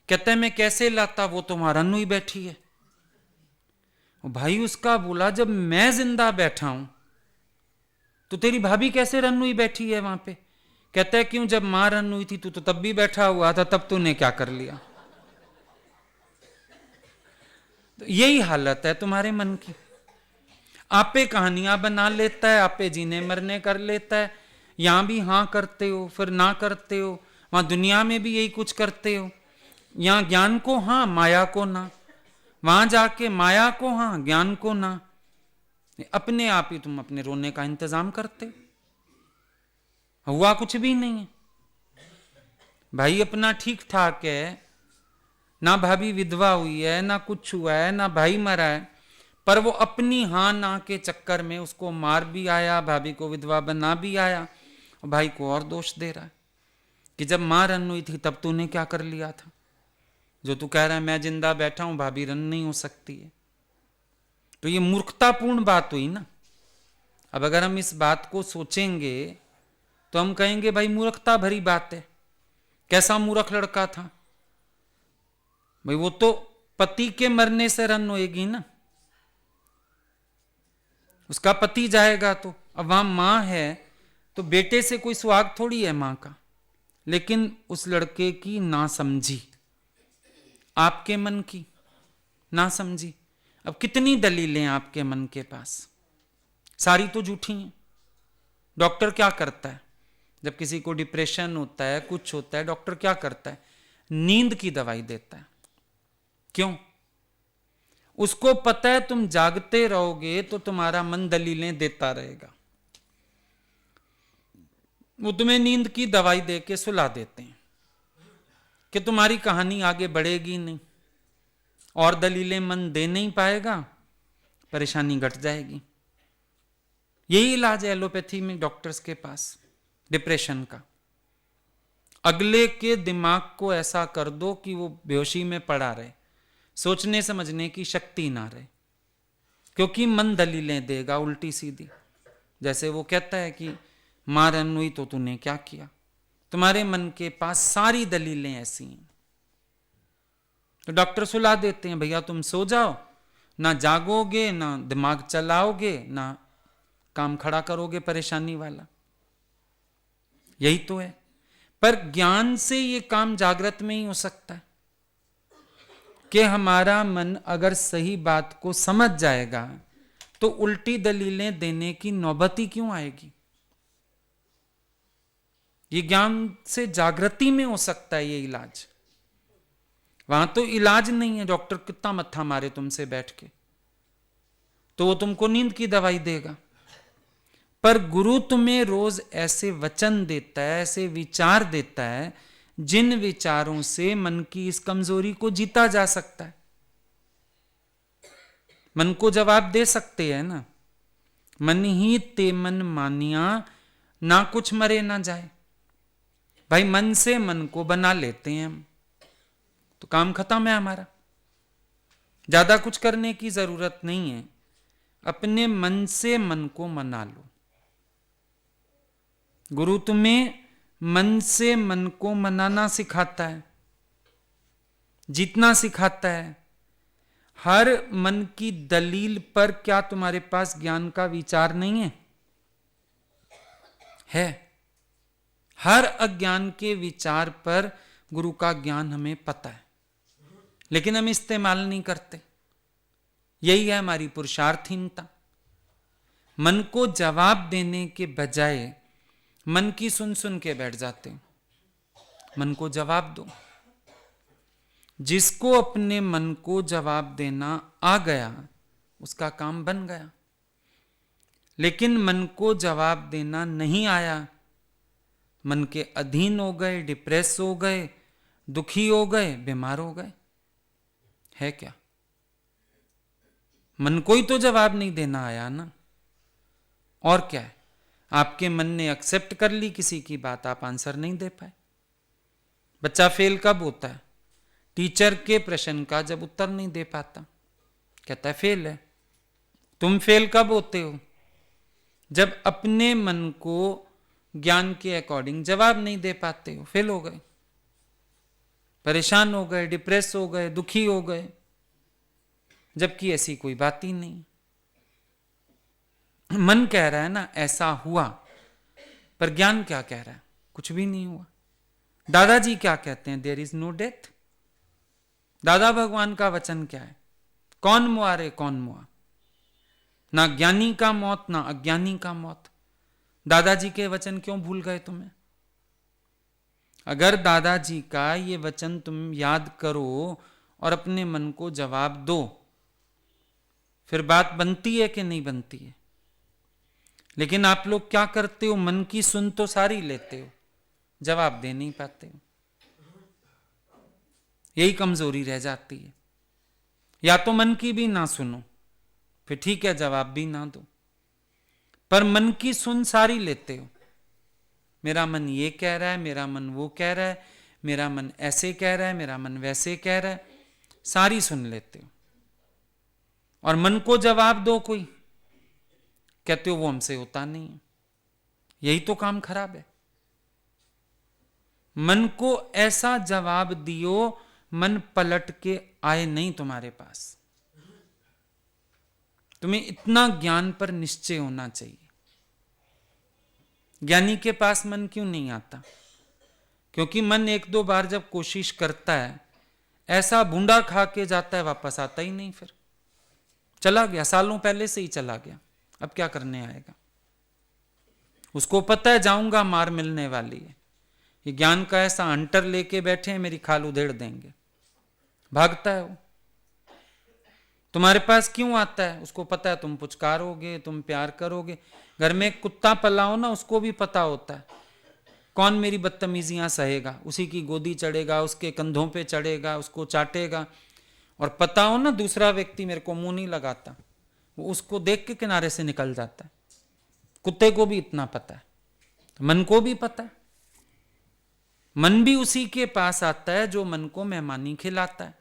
कहता है मैं कैसे लाता, वो तो वहां रन्नू ही बैठी है। भाई उसका बोला जब मैं जिंदा बैठा हूं तो तेरी भाभी कैसे रन्नू ही बैठी है वहां पे? कहता है क्यों, जब मां रन्नू हुई थी तू तो तब भी बैठा हुआ था, तब तूने क्या कर लिया? तो यही हालत है तुम्हारे मन की। आपे कहानियां बना लेता है, आपे जीने मरने कर लेता है। यहां भी हां करते हो, फिर ना करते हो, वहां दुनिया में भी यही कुछ करते हो। यहां ज्ञान को हां, माया को ना, वहां जाके माया को हां, ज्ञान को ना। अपने आप ही तुम अपने रोने का इंतजाम करते हो। हुआ कुछ भी नहीं है। भाई अपना ठीक ठाक है, ना भाभी विधवा हुई है, ना कुछ हुआ है, ना भाई मरा है, पर वो अपनी हाँ ना के चक्कर में उसको मार भी आया, भाभी को विधवा बना भी आया, और भाई को और दोष दे रहा है कि जब मां रन हुई थी तब तूने क्या कर लिया था, जो तू कह रहा है मैं जिंदा बैठा हूं भाभी रन नहीं हो सकती है। तो ये मूर्खतापूर्ण बात हुई ना। अब अगर हम इस बात को सोचेंगे तो हम कहेंगे भाई मूर्खता भरी बात है, कैसा मूर्ख लड़का था भाई, वो तो पति के मरने से रन होएगी ना, उसका पति जाएगा तो। अब वहां मां है तो बेटे से कोई सुहाग थोड़ी है मां का, लेकिन उस लड़के की ना समझी, आपके मन की ना समझी। अब कितनी दलीलें आपके मन के पास, सारी तो झूठी हैं। डॉक्टर क्या करता है जब किसी को डिप्रेशन होता है, कुछ होता है, डॉक्टर क्या करता है? नींद की दवाई देता है। क्यों? उसको पता है तुम जागते रहोगे तो तुम्हारा मन दलीलें देता रहेगा, वो तुम्हें नींद की दवाई दे के सुला देते हैं कि तुम्हारी कहानी आगे बढ़ेगी नहीं, और दलीलें मन दे नहीं पाएगा, परेशानी घट जाएगी। यही इलाज है एलोपैथी में डॉक्टर्स के पास डिप्रेशन का। अगले के दिमाग को ऐसा कर दो कि वो बेहोशी में पड़ा रहे, सोचने समझने की शक्ति ना रहे, क्योंकि मन दलीलें देगा उल्टी सीधी। जैसे वो कहता है कि मां रन हुई तो तूने क्या किया, तुम्हारे मन के पास सारी दलीलें ऐसी हैं। तो डॉक्टर सुला देते हैं, भैया तुम सो जाओ, ना जागोगे, ना दिमाग चलाओगे, ना काम खड़ा करोगे परेशानी वाला। यही तो है। पर ज्ञान से ये काम जागृत में ही हो सकता है कि हमारा मन अगर सही बात को समझ जाएगा तो उल्टी दलीलें देने की नौबत ही क्यों आएगी। ये ज्ञान से जागृति में हो सकता है ये इलाज। वहां तो इलाज नहीं है, डॉक्टर कितना मत्था मारे तुमसे बैठ के, तो वो तुमको नींद की दवाई देगा। पर गुरु तुम्हें रोज ऐसे वचन देता है, ऐसे विचार देता है, जिन विचारों से मन की इस कमजोरी को जीता जा सकता है। मन को जवाब दे सकते हैं ना, मन ही ते मन मानिया, ना कुछ मरे ना जाए। भाई मन से मन को बना लेते हैं हम तो काम खत्म है हमारा, ज्यादा कुछ करने की जरूरत नहीं है। अपने मन से मन को मना लो। गुरु तुम्हें मन से मन को मनाना सिखाता है, जीतना सिखाता है। हर मन की दलील पर क्या तुम्हारे पास ज्ञान का विचार नहीं है? है। हर अज्ञान के विचार पर गुरु का ज्ञान हमें पता है, लेकिन हम इस्तेमाल नहीं करते। यही है हमारी पुरुषार्थहीनता। मन को जवाब देने के बजाय मन की सुन सुन के बैठ जाते। मन को जवाब दो। जिसको अपने मन को जवाब देना आ गया उसका काम बन गया, लेकिन मन को जवाब देना नहीं आया, मन के अधीन हो गए, डिप्रेस हो गए, दुखी हो गए, बीमार हो गए। है क्या? मन को ही तो जवाब नहीं देना आया ना। और क्या है? आपके मन ने एक्सेप्ट कर ली किसी की बात, आप आंसर नहीं दे पाए। बच्चा फेल कब होता है? टीचर के प्रश्न का जब उत्तर नहीं दे पाता, कहता है फेल है। तुम फेल कब होते हो? जब अपने मन को ज्ञान के अकॉर्डिंग जवाब नहीं दे पाते हो, फेल हो गए, परेशान हो गए, डिप्रेस हो गए, दुखी हो गए, जबकि ऐसी कोई बात ही नहीं। मन कह रहा है ना ऐसा हुआ, पर ज्ञान क्या कह रहा है? कुछ भी नहीं हुआ। दादाजी क्या कहते हैं? There is no death. दादा भगवान का वचन क्या है? कौन मुआ रे कौन मुआ। ना ज्ञानी का मौत, ना अज्ञानी का मौत। दादाजी के वचन क्यों भूल गए तुम्हें? अगर दादाजी का ये वचन तुम याद करो और अपने मन को जवाब दो, फिर बात बनती है कि नहीं बनती है? लेकिन आप लोग क्या करते हो? मन की सुन तो सारी लेते हो, जवाब दे नहीं पाते हो। यही कमजोरी रह जाती है। या तो मन की भी ना सुनो, फिर ठीक है जवाब भी ना दो, पर मन की सुन सारी लेते हो। मेरा मन ये कह रहा है, मेरा मन वो कह रहा है, मेरा मन ऐसे कह रहा है, मेरा मन वैसे कह रहा है, सारी सुन लेते हो। और मन को जवाब दो कोई कहते हो वो हमसे होता नहीं है। यही तो काम खराब है। मन को ऐसा जवाब दियो, मन पलट के आए नहीं तुम्हारे पास। तुम्हें इतना ज्ञान पर निश्चय होना चाहिए। ज्ञानी के पास मन क्यों नहीं आता? क्योंकि मन एक दो बार जब कोशिश करता है, ऐसा बूंदा खा के जाता है, वापस आता ही नहीं। फिर चला गया, सालों पहले से ही चला गया, अब क्या करने आएगा? उसको पता है जाऊंगा मार मिलने वाली है। ये ज्ञान का ऐसा हंटर लेके बैठे हैं, मेरी खाल उधेड़ देंगे, भागता है वो। तुम्हारे पास क्यों आता है? उसको पता है तुम पुचकारोगे, तुम प्यार करोगे। घर में एक कुत्ता पलाओ ना, उसको भी पता होता है कौन मेरी बदतमीजियां सहेगा। उसी की गोदी चढ़ेगा, उसके कंधों पे चढ़ेगा, उसको चाटेगा। और पता हो ना दूसरा व्यक्ति मेरे को मुंह नहीं लगाता, वो उसको देख के किनारे से निकल जाता है। कुत्ते को भी इतना पता है, तो मन को भी पता है। मन भी उसी के पास आता है जो मन को मेहमानी खिलाता है।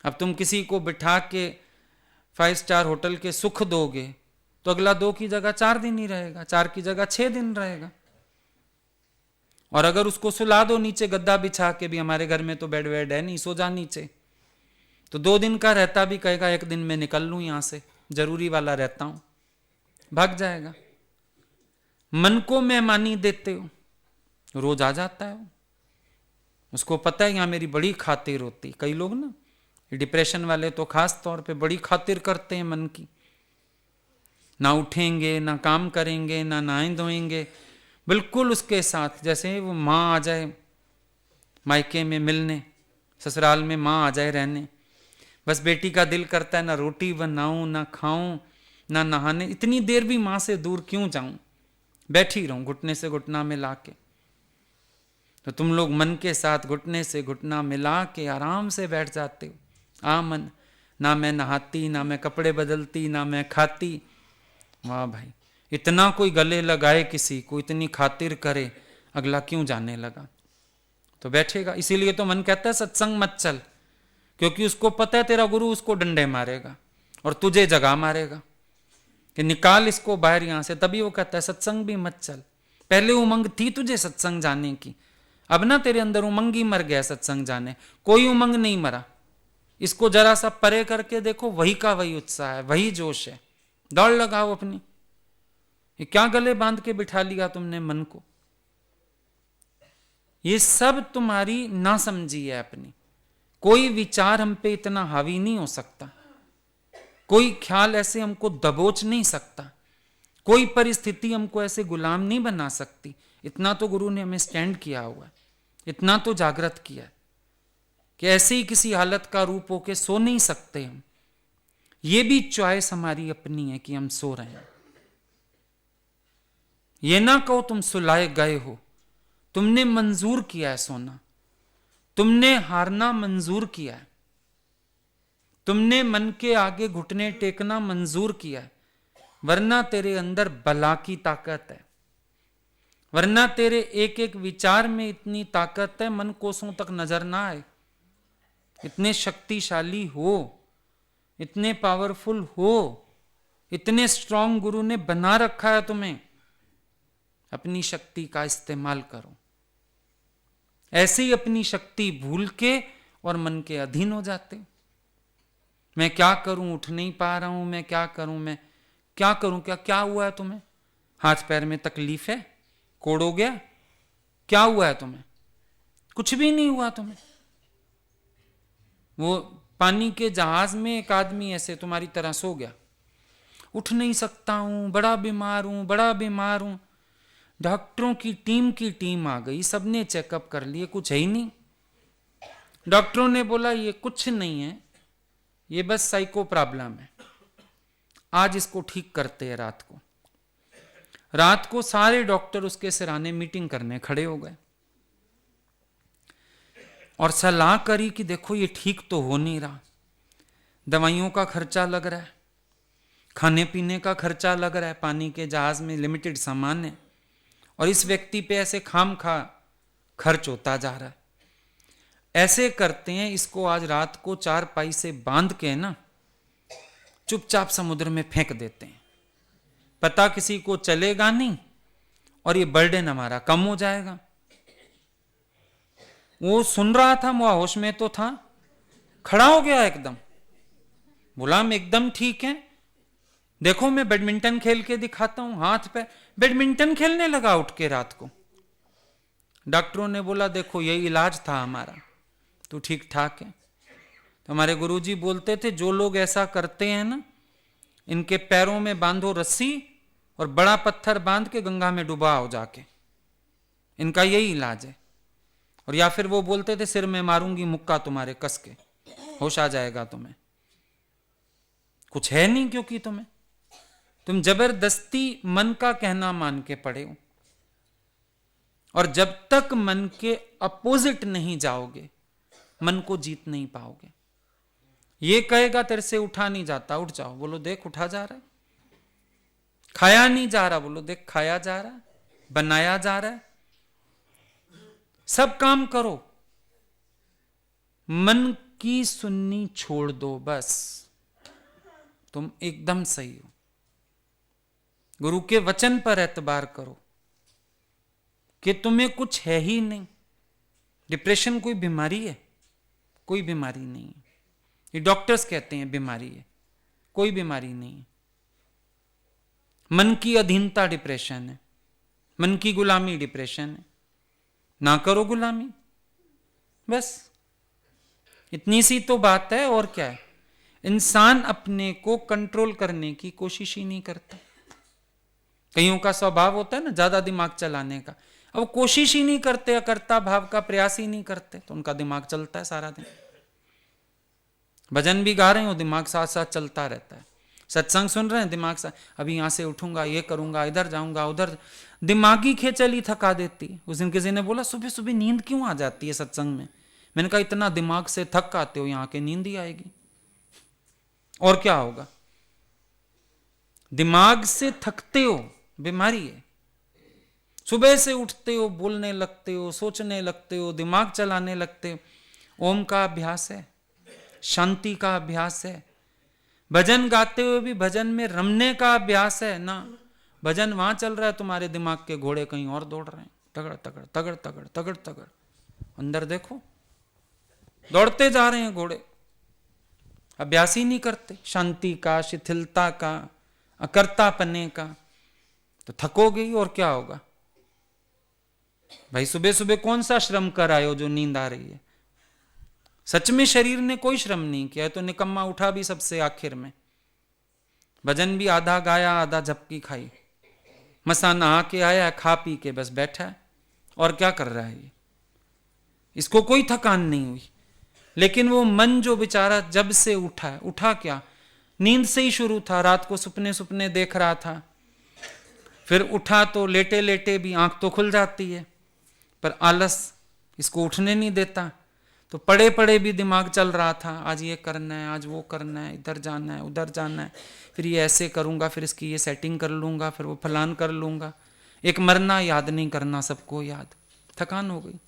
अब तुम किसी को बिठा के 5 स्टार होटल के सुख दोगे तो अगला 2 की जगह 4 दिन ही रहेगा, 4 की जगह 6 दिन रहेगा। और अगर उसको सुला दो नीचे गद्दा बिछा के, भी हमारे घर में तो बेड वेड है नहीं, सो जा नीचे, तो 2 दिन का रहता भी कहेगा 1 दिन में निकल लूं यहां से, जरूरी वाला रहता हूं, भाग जाएगा। मन को मेहमानी देते हो, रोज आ जाता है वो। उसको पता है यहां मेरी बड़ी खातिर होती। कई लोग ना डिप्रेशन वाले तो खास तौर पे बड़ी खातिर करते हैं मन की। ना उठेंगे, ना काम करेंगे, ना नहाएं धोएंगे, बिल्कुल उसके साथ जैसे वो माँ आ जाए मायके में मिलने, ससुराल में माँ आ जाए रहने। बस बेटी का दिल करता है ना रोटी बनाऊं, ना खाऊं, ना नहाने। इतनी देर भी माँ से दूर क्यों जाऊं, बैठी रहूं घुटने से घुटना मिला के। तो तुम लोग मन के साथ घुटने से घुटना मिला के आराम से बैठ जाते हो। आ मन, ना मैं नहाती, ना मैं कपड़े बदलती, ना मैं खाती। वाह भाई, इतना कोई गले लगाए किसी को, इतनी खातिर करे, अगला क्यों जाने लगा? तो बैठेगा। इसीलिए तो मन कहता है सत्संग मत चल, क्योंकि उसको पता है तेरा गुरु उसको डंडे मारेगा और तुझे जगा मारेगा कि निकाल इसको बाहर यहां से। तभी वो कहता है सत्संग भी मत चल। पहले उमंग थी तुझे सत्संग जाने की, अब ना तेरे अंदर उमंग ही मर गया सत्संग जाने। कोई उमंग नहीं मरा। इसको जरा सा परे करके देखो, वही का वही उत्साह है, वही जोश है। दौड़ लगाओ अपनी। ये क्या गले बांध के बिठा लिया तुमने मन को? ये सब तुम्हारी नासमझी है अपनी। कोई विचार हम पे इतना हावी नहीं हो सकता, कोई ख्याल ऐसे हमको दबोच नहीं सकता, कोई परिस्थिति हमको ऐसे गुलाम नहीं बना सकती। इतना तो गुरु ने हमें स्टैंड किया हुआ है, इतना तो जागृत किया है कि ऐसे ही किसी हालत का रूप होके सो नहीं सकते हम। ये भी चॉइस हमारी अपनी है कि हम सो रहे हैं। ये ना कहो तुम सुलाए गए हो, तुमने मंजूर किया है सोना, तुमने हारना मंजूर किया है, तुमने मन के आगे घुटने टेकना मंजूर किया है। वरना तेरे अंदर बला की ताकत है, वरना तेरे एक एक विचार में इतनी ताकत है मन कोसों तक नजर ना आए। इतने शक्तिशाली हो, इतने पावरफुल हो, इतने स्ट्रांग गुरु ने बना रखा है तुम्हें। अपनी शक्ति का इस्तेमाल करो। ऐसे ही अपनी शक्ति भूल के और मन के अधीन हो जाते। मैं क्या करूं, उठ नहीं पा रहा हूं, मैं क्या करूं, मैं क्या करूं, क्या हुआ है तुम्हें? हाथ पैर में तकलीफ है, कोड़ हो गया, क्या हुआ है तुम्हें? कुछ भी नहीं हुआ तुम्हें। वो पानी के जहाज में एक आदमी ऐसे तुम्हारी तरह सो गया, उठ नहीं सकता हूं, बड़ा बीमार हूं, बड़ा बीमार हूं। डॉक्टरों की टीम आ गई, सबने चेकअप कर लिए, कुछ है ही नहीं। डॉक्टरों ने बोला ये कुछ नहीं है, ये बस साइको प्रॉब्लम है, आज इसको ठीक करते हैं। रात को सारे डॉक्टर उसके सिराने मीटिंग करने खड़े हो गए और सलाह करी कि देखो ये ठीक तो हो नहीं रहा, दवाइयों का खर्चा लग रहा है, खाने पीने का खर्चा लग रहा है, पानी के जहाज में लिमिटेड सामान है और इस व्यक्ति पे ऐसे खाम खा खर्च होता जा रहा है। ऐसे करते हैं, इसको आज रात को 4 पाई से बांध के ना चुपचाप समुद्र में फेंक देते हैं, पता किसी को चलेगा नहीं और ये बर्डन हमारा कम हो जाएगा। वो सुन रहा था, वो होश में तो था, खड़ा हो गया एकदम, बोला हम एकदम ठीक हैं, देखो मैं बैडमिंटन खेल के दिखाता हूं, हाथ पे बैडमिंटन खेलने लगा उठ के रात को। डॉक्टरों ने बोला देखो यही इलाज था हमारा, तू ठीक ठाक है। तो हमारे गुरुजी बोलते थे जो लोग ऐसा करते हैं ना, इनके पैरों में बांधो रस्सी और बड़ा पत्थर बांध के गंगा में डुबाओ जाके, इनका यही इलाज है। और या फिर वो बोलते थे सिर में मारूंगी मुक्का तुम्हारे कस के, होश आ जाएगा तुम्हें, कुछ है नहीं क्योंकि तुम जबरदस्ती मन का कहना मान के पड़े हो। और जब तक मन के अपोजिट नहीं जाओगे, मन को जीत नहीं पाओगे। ये कहेगा तेरे से उठा नहीं जाता, उठ जाओ, बोलो देख उठा जा रहा है। खाया नहीं जा रहा, बोलो देख खाया जा रहा है, बनाया जा रहा है। सब काम करो, मन की सुननी छोड़ दो, बस तुम एकदम सही हो। गुरु के वचन पर एतबार करो कि तुम्हें कुछ है ही नहीं। डिप्रेशन कोई बीमारी है? कोई बीमारी नहीं है। ये डॉक्टर्स कहते हैं बीमारी है, कोई बीमारी नहीं है। मन की अधीनता डिप्रेशन है, मन की गुलामी डिप्रेशन है। ना करो गुलामी, बस इतनी सी तो बात है। और क्या है, इंसान अपने को कंट्रोल करने की कोशिश ही नहीं करता। कईयों का स्वभाव होता है ना ज्यादा दिमाग चलाने का, अब कोशिश ही नहीं करते, अकर्ता भाव का प्रयास ही नहीं करते, तो उनका दिमाग चलता है सारा दिन। भजन भी गा रहे हो, दिमाग साथ साथ चलता रहता है। सत्संग सुन रहे हैं, दिमाग साथ, अभी यहां से उठूंगा, ये करूंगा, इधर जाऊंगा, उधर। दिमागी खेचल ही थका देती। उस दिन किसी ने बोला सुबह सुबह नींद क्यों आ जाती है सत्संग में? मैंने कहा इतना दिमाग से थक आते हो, यहां के नींद ही आएगी, और क्या होगा। दिमाग से थकते हो, बीमारी है। सुबह से उठते हो, बोलने लगते हो, सोचने लगते हो, दिमाग चलाने लगते हो। ओम का अभ्यास है, शांति का अभ्यास है। भजन गाते हुए भी भजन में रमने का अभ्यास है ना। भजन वहां चल रहा है, तुम्हारे दिमाग के घोड़े कहीं और दौड़ रहे हैं, तगड़ तगड़ तगड़ तगड़ तगड़ तगड़। अंदर देखो, दौड़ते जा रहे हैं घोड़े, अभ्यास ही नहीं करते शांति का, शिथिलता का, अकर्तापने का। तो थकोगे ही, और क्या होगा भाई। सुबह सुबह कौन सा श्रम कर आए हो जो नींद आ रही है? सच में शरीर ने कोई श्रम नहीं किया है, तो निकम्मा उठा भी सबसे आखिर में। भजन भी आधा गाया, आधा झपकी खाई, मसा नहा के आया, खा पी के बस बैठा है, और क्या कर रहा है ये? इसको कोई थकान नहीं हुई। लेकिन वो मन जो बेचारा जब से उठा है, उठा क्या, नींद से ही शुरू था, रात को सुपने सुपने देख रहा था, फिर उठा तो लेटे लेटे भी आंख तो खुल जाती है, पर आलस इसको उठने नहीं देता। तो पड़े पड़े भी दिमाग चल रहा था, आज ये करना है, आज वो करना है, इधर जाना है, उधर जाना है, फिर ये ऐसे करूंगा, फिर इसकी ये सेटिंग कर लूंगा, फिर वो फलान कर लूंगा। एक मरना याद नहीं करना, सबको याद, थकान हो गई।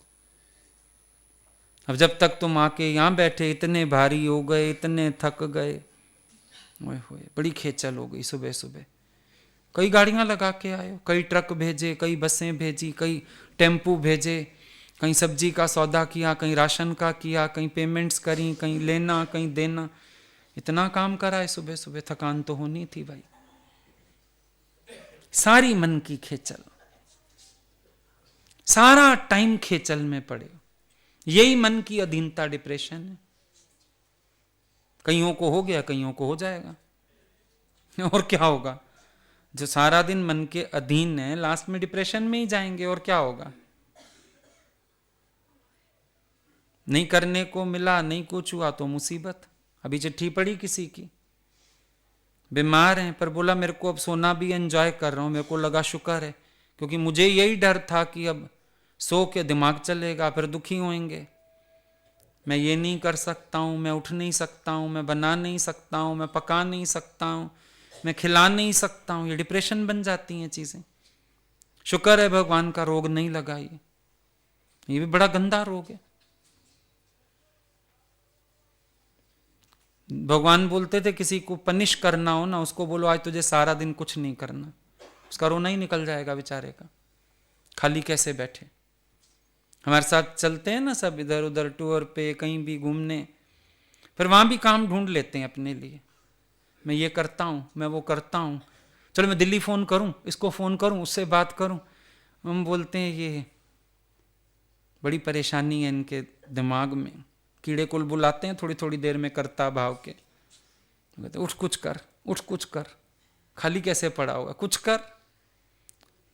अब जब तक तुम आके यहां बैठे, इतने भारी हो गए, इतने थक गए, ओए होए, बड़ी खेचल हो गई सुबह सुबह। कई गाड़ियां लगा के आए हो, कई ट्रक भेजे, कई बसें भेजी, कई टेम्पू भेजे, कहीं सब्जी का सौदा किया, कहीं राशन का किया, कहीं पेमेंट्स करी, कहीं लेना, कहीं देना। इतना काम करा है सुबह सुबह, थकान तो होनी थी भाई। सारी मन की खेचल, सारा टाइम खेचल में पड़े। यही मन की अधीनता डिप्रेशन है। कईयों को हो गया, कईयों को हो जाएगा, और क्या होगा। जो सारा दिन मन के अधीन है, लास्ट में डिप्रेशन में ही जाएंगे, और क्या होगा। नहीं करने को मिला, नहीं कुछ हुआ तो मुसीबत। अभी चिट्ठी पड़ी किसी की, बीमार हैं, पर बोला मेरे को अब सोना भी एंजॉय कर रहा हूं, मेरे को लगा शुक्र है, क्योंकि मुझे यही डर था कि अब सो के दिमाग चलेगा, फिर दुखी होंगे। मैं ये नहीं कर सकता हूं, मैं उठ नहीं सकता हूं, मैं बना नहीं सकता हूं, मैं पका नहीं सकता हूं, मैं खिला नहीं सकता हूं। ये डिप्रेशन बन जाती हैं चीजें। शुक्र है भगवान का रोग नहीं लगा। ये भी बड़ा गंदा रोग है। भगवान बोलते थे किसी को पनिश करना हो ना, उसको बोलो आज तुझे सारा दिन कुछ नहीं करना, उसका रोना ही निकल जाएगा बेचारे का, खाली कैसे बैठे। हमारे साथ चलते हैं ना सब इधर उधर टूर पे, कहीं भी घूमने, फिर वहाँ भी काम ढूंढ लेते हैं अपने लिए। मैं ये करता हूँ, मैं वो करता हूँ, चलो मैं दिल्ली फ़ोन करूँ, इसको फ़ोन करूँ, उससे बात करूँ। हम बोलते हैं ये बड़ी परेशानी है इनके दिमाग में, कीड़े कुल बुलाते हैं थोड़ी थोड़ी देर में करता भाव के। कहते उठ कुछ कर, उठ कुछ कर, खाली कैसे पड़ा होगा, कुछ कर,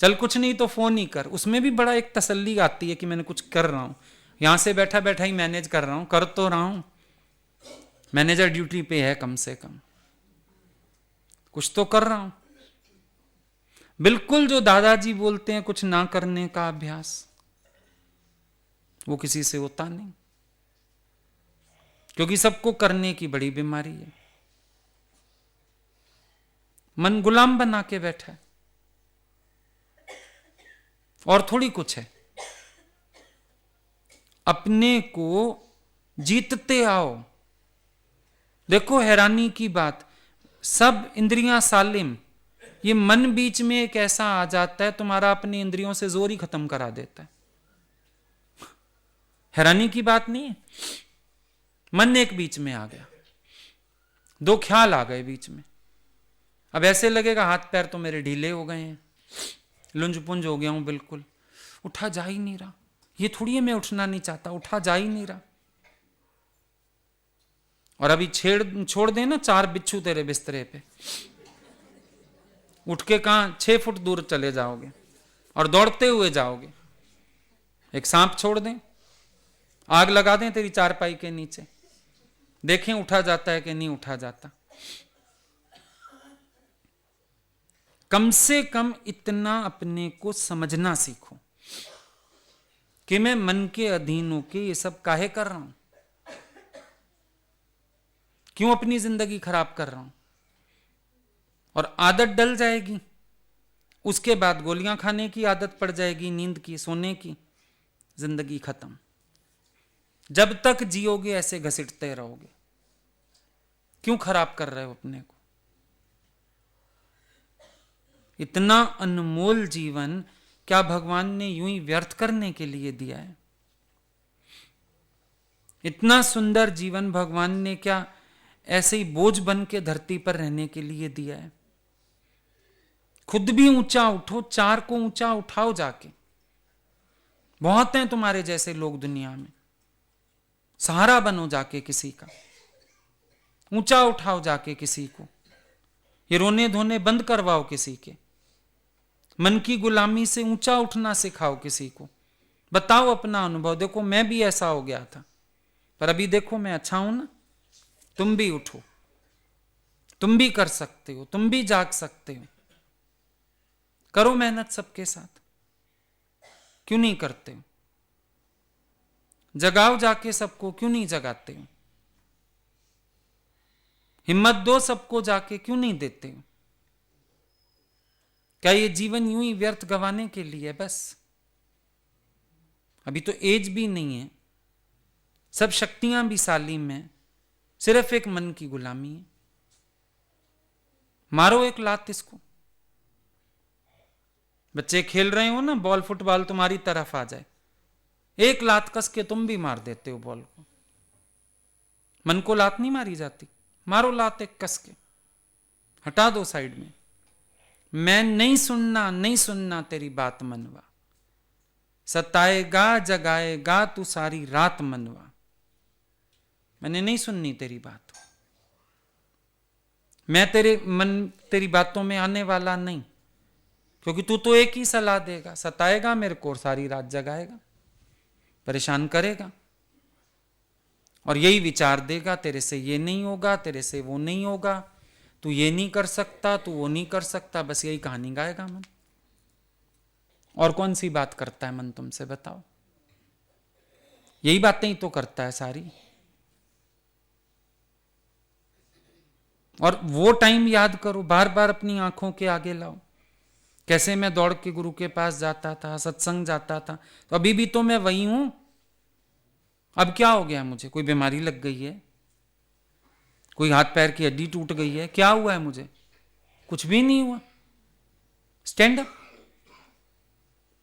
चल कुछ नहीं तो फ़ोन ही कर। उसमें भी बड़ा एक तसल्ली आती है कि मैंने कुछ कर रहा हूँ, यहाँ से बैठा बैठा ही मैनेज कर रहा हूँ, कर तो रहा हूँ, मैनेजर ड्यूटी पे है, कम से कम कुछ तो कर रहा हूँ। बिल्कुल जो दादाजी बोलते हैं कुछ ना करने का अभ्यास, वो किसी से होता नहीं, क्योंकि सबको करने की बड़ी बीमारी है। मन गुलाम बना के बैठा है और थोड़ी कुछ है। अपने को जीतते आओ। देखो हैरानी की बात, सब इंद्रियां सालिम, ये मन बीच में एक ऐसा आ जाता है, तुम्हारा अपनी इंद्रियों से जोर ही खत्म करा देता है। हैरानी की बात नहीं है, मन एक बीच में आ गया, दो ख्याल आ गए बीच में। अब ऐसे लगेगा हाथ पैर तो मेरे ढीले हो गए हैं, लुंज पुंज हो गया हूं बिल्कुल, उठा जा ही नहीं रहा। ये थोड़ी है मैं उठना नहीं चाहता, उठा जा ही नहीं रहा। और अभी छोड़ देना 4 बिच्छू तेरे बिस्तरे पे, उठ के कहां 6 फुट दूर चले जाओगे और दौड़ते हुए जाओगे। एक सांप छोड़ दें, आग लगा दें तेरी चारपाई के नीचे, देखें उठा जाता है कि नहीं उठा जाता। कम से कम इतना अपने को समझना सीखो कि मैं मन के अधीन होके ये सब काहे कर रहा हूं, क्यों अपनी जिंदगी खराब कर रहा हूं। और आदत डल जाएगी, उसके बाद गोलियां खाने की आदत पड़ जाएगी, नींद की, सोने की, जिंदगी खत्म। जब तक जियोगे ऐसे घसीटते रहोगे। क्यों खराब कर रहे हो अपने को। इतना अनमोल जीवन क्या भगवान ने यूं ही व्यर्थ करने के लिए दिया है? इतना सुंदर जीवन भगवान ने क्या ऐसे ही बोझ बन के धरती पर रहने के लिए दिया है? खुद भी ऊंचा उठो, 4 को ऊंचा उठाओ जाके। बहुत हैं तुम्हारे जैसे लोग दुनिया में, सहारा बनो जाके किसी का, ऊंचा उठाओ जाके किसी को, ये रोने धोने बंद करवाओ किसी के, मन की गुलामी से ऊंचा उठना सिखाओ किसी को। बताओ अपना अनुभव, देखो मैं भी ऐसा हो गया था, पर अभी देखो मैं अच्छा हूं ना। तुम भी उठो, तुम भी कर सकते हो, तुम भी जाग सकते हो। करो मेहनत सबके साथ, क्यों नहीं करते हो? जगाओ जाके सबको, क्यों नहीं जगाते हो? हिम्मत दो सबको जाके, क्यों नहीं देते हो? क्या ये जीवन यूं ही व्यर्थ गंवाने के लिए? बस अभी तो एज भी नहीं है, सब शक्तियां भी सालीम है, सिर्फ एक मन की गुलामी है। मारो एक लात इसको। बच्चे खेल रहे हो ना, बॉल फुटबॉल तुम्हारी तरफ आ जाए, एक लात कस के तुम भी मार देते हो बॉल को। मन को लात नहीं मारी जाती? मारो लात एक कस के, हटा दो साइड में। मैं नहीं सुनना, नहीं सुनना तेरी बात मनवा, सताएगा जगाएगा तू सारी रात मनवा। मैंने नहीं सुननी तेरी बात, मैं तेरी बातों में आने वाला नहीं, क्योंकि तू तो एक ही सलाह देगा, सताएगा मेरे को और सारी रात जगाएगा, परेशान करेगा और यही विचार देगा, तेरे से ये नहीं होगा, तेरे से वो नहीं होगा, तू ये नहीं कर सकता, तू वो नहीं कर सकता, बस यही कहानी गाएगा मन। और कौन सी बात करता है मन तुमसे, बताओ? यही बातें ही तो करता है सारी। और वो टाइम याद करो, बार बार अपनी आंखों के आगे लाओ, कैसे मैं दौड़ के गुरु के पास जाता था, सत्संग जाता था, तो अभी भी तो मैं वही हूं। अब क्या हो गया मुझे? कोई बीमारी लग गई है? कोई हाथ पैर की हड्डी टूट गई है? क्या हुआ है मुझे? कुछ भी नहीं हुआ, स्टैंड अप,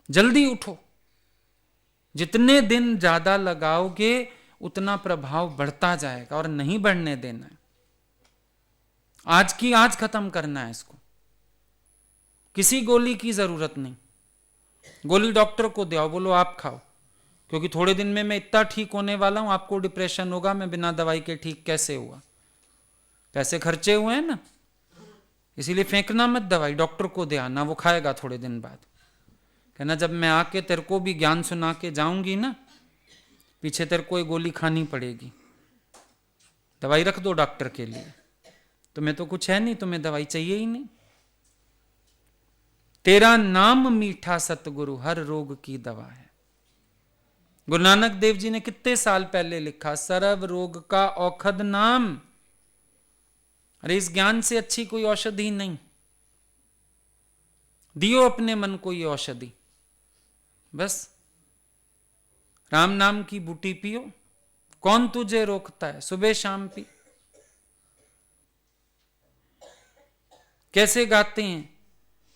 जल्दी उठो। जितने दिन ज्यादा लगाओगे उतना प्रभाव बढ़ता जाएगा और नहीं बढ़ने देना है। आज की आज खत्म करना है इसको। किसी गोली की जरूरत नहीं। गोली डॉक्टर को दो, बोलो आप खाओ, क्योंकि थोड़े दिन में मैं इतना ठीक होने वाला हूं, आपको डिप्रेशन होगा, मैं बिना दवाई के ठीक कैसे हुआ। पैसे खर्चे हुए हैं ना, इसीलिए फेंकना मत दवाई, डॉक्टर को दे आना, वो खाएगा थोड़े दिन बाद। कहना जब मैं आके तेरे को भी ज्ञान सुना के जाऊंगी ना, पीछे तेरे को एक गोली खानी पड़ेगी। दवाई रख दो डॉक्टर के लिए, तुम्हें तो कुछ है नहीं, तुम्हें दवाई चाहिए ही नहीं। तेरा नाम मीठा सतगुरु हर रोग की दवा है। गुरु नानक देव जी ने कितने साल पहले लिखा, सर्व रोग का औषध नाम। अरे इस ज्ञान से अच्छी कोई औषधि नहीं। दियो अपने मन को ये औषधि, बस राम नाम की बूटी पियो, कौन तुझे रोकता है, सुबह शाम पी। कैसे गाते हैं,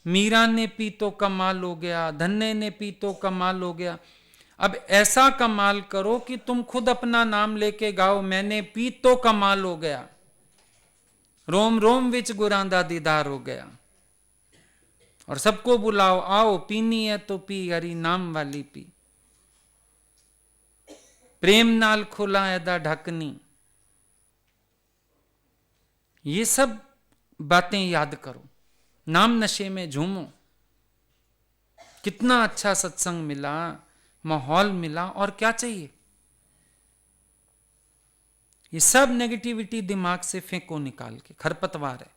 मीरा ने पी तो कमाल हो गया, धन्य ने पी तो कमाल हो गया। अब ऐसा कमाल करो कि तुम खुद अपना नाम लेके गाओ, मैंने पी तो कमाल हो गया, रोम रोम विच गुरां दा दीदार हो गया। और सबको बुलाओ, आओ पीनी है तो पी, हरि नाम वाली पी। प्रेम नाल खुला एदा ढकनी। ये सब बातें याद करो, नाम नशे में झूमो। कितना अच्छा सत्संग मिला, माहौल मिला, और क्या चाहिए। ये सब नेगेटिविटी दिमाग से फेंको निकाल के। खरपतवार है,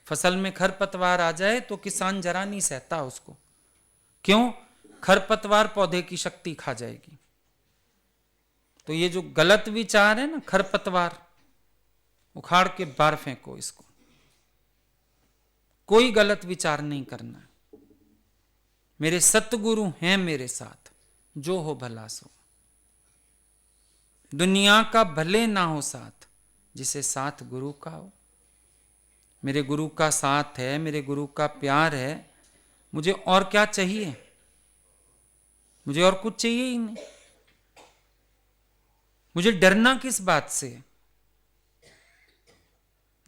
फसल में खरपतवार आ जाए तो किसान जरा नहीं सहता उसको। क्यों? खरपतवार पौधे की शक्ति खा जाएगी। तो ये जो गलत विचार है ना, खरपतवार, उखाड़ के बाहर फेंको इसको। कोई गलत विचार नहीं करना। मेरे सतगुरु हैं मेरे साथ, जो हो भला सो। दुनिया का भले ना हो साथ, जिसे साथ गुरु का हो। मेरे गुरु का साथ है, मेरे गुरु का प्यार है, मुझे और क्या चाहिए। मुझे और कुछ चाहिए ही नहीं। मुझे डरना किस बात से।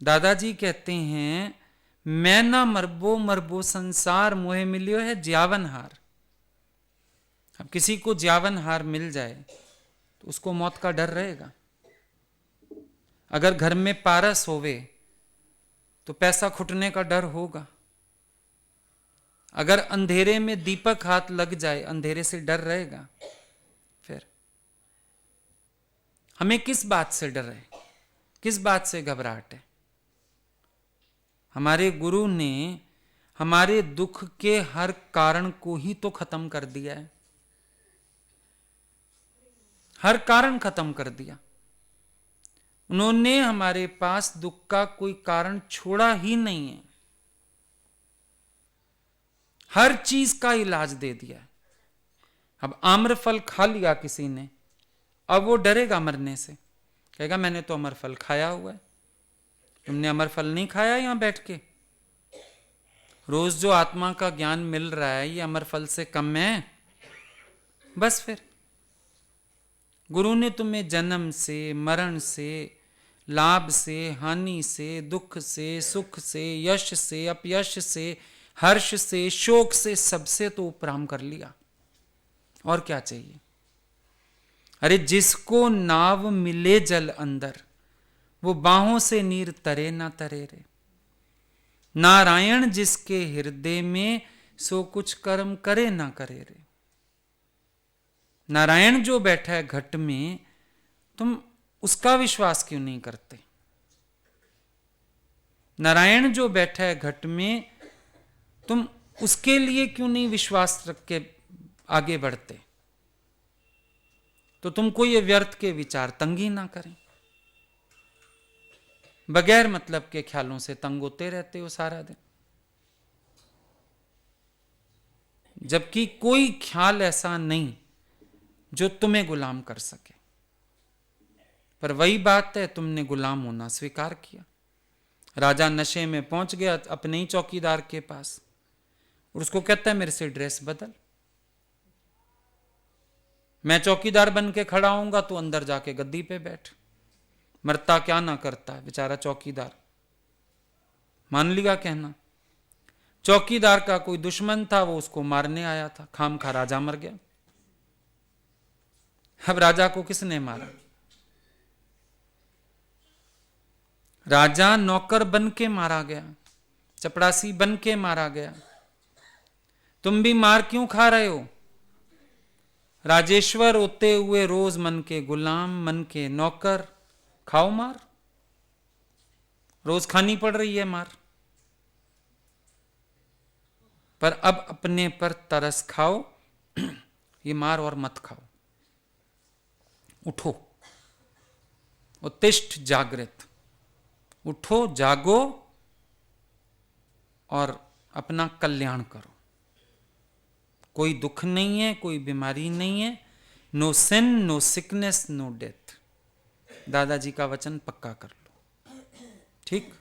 दादाजी कहते हैं, मैं ना मरबो मरबो संसार, मोहे मिलियो है ज्यावनहार। अब किसी को ज्यावनहार मिल जाए तो उसको मौत का डर रहेगा। अगर घर में पारस होवे तो पैसा खुटने का डर होगा। अगर अंधेरे में दीपक हाथ लग जाए, अंधेरे से डर रहेगा। फिर हमें किस बात से डर है, किस बात से घबराहट है। हमारे गुरु ने हमारे दुख के हर कारण को ही तो खत्म कर दिया है। हर कारण खत्म कर दिया उन्होंने। हमारे पास दुख का कोई कारण छोड़ा ही नहीं है। हर चीज का इलाज दे दिया है। अब आम्रफल खा लिया किसी ने, अब वो डरेगा मरने से, कहेगा मैंने तो अमरफल खाया हुआ है। तुमने अमरफल नहीं खाया यहां बैठ के। रोज जो आत्मा का ज्ञान मिल रहा है, ये अमरफल से कम है। बस फिर गुरु ने तुम्हें जन्म से, मरण से, लाभ से, हानि से, दुख से, सुख से, यश से, अपयश से, हर्ष से, शोक से, सबसे तो उपराम कर लिया। और क्या चाहिए। अरे जिसको नाव मिले जल अंदर, वो बाहों से नीर तरे ना तरे रे। नारायण जिसके हृदय में, सो कुछ कर्म करे ना करे रे। नारायण जो बैठा है घट में, तुम उसका विश्वास क्यों नहीं करते। नारायण जो बैठा है घट में, तुम उसके लिए क्यों नहीं विश्वास रख के आगे बढ़ते। तो तुमको ये व्यर्थ के विचार तंगी ना करें। बगैर मतलब के ख्यालों से तंग होते रहते हो सारा दिन, जबकि कोई ख्याल ऐसा नहीं जो तुम्हें गुलाम कर सके। पर वही बात है, तुमने गुलाम होना स्वीकार किया। राजा नशे में पहुंच गया अपने ही चौकीदार के पास, और उसको कहता है मेरे से ड्रेस बदल। मैं चौकीदार बन के खड़ा होऊंगा तो अंदर जाके गद्दी पे बैठ। मरता क्या ना करता है बेचारा चौकीदार, मान लिया कहना। चौकीदार का कोई दुश्मन था, वो उसको मारने आया था, खाम खा राजा मर गया। अब राजा को किसने मारा? राजा नौकर बन के मारा गया, चपड़ासी बन के मारा गया। तुम भी मार क्यों खा रहे हो? राजेश्वर होते हुए रोज मन के गुलाम, मन के नौकर, खाओ मार। रोज खानी पड़ रही है मार, पर अब अपने पर तरस खाओ, ये मार और मत खाओ। उठो, उत्तिष्ठ जागृत, उठो जागो और अपना कल्याण करो। कोई दुख नहीं है, कोई बीमारी नहीं है। No sin, no sickness, no death. दादाजी का वचन पक्का कर लो, ठीक।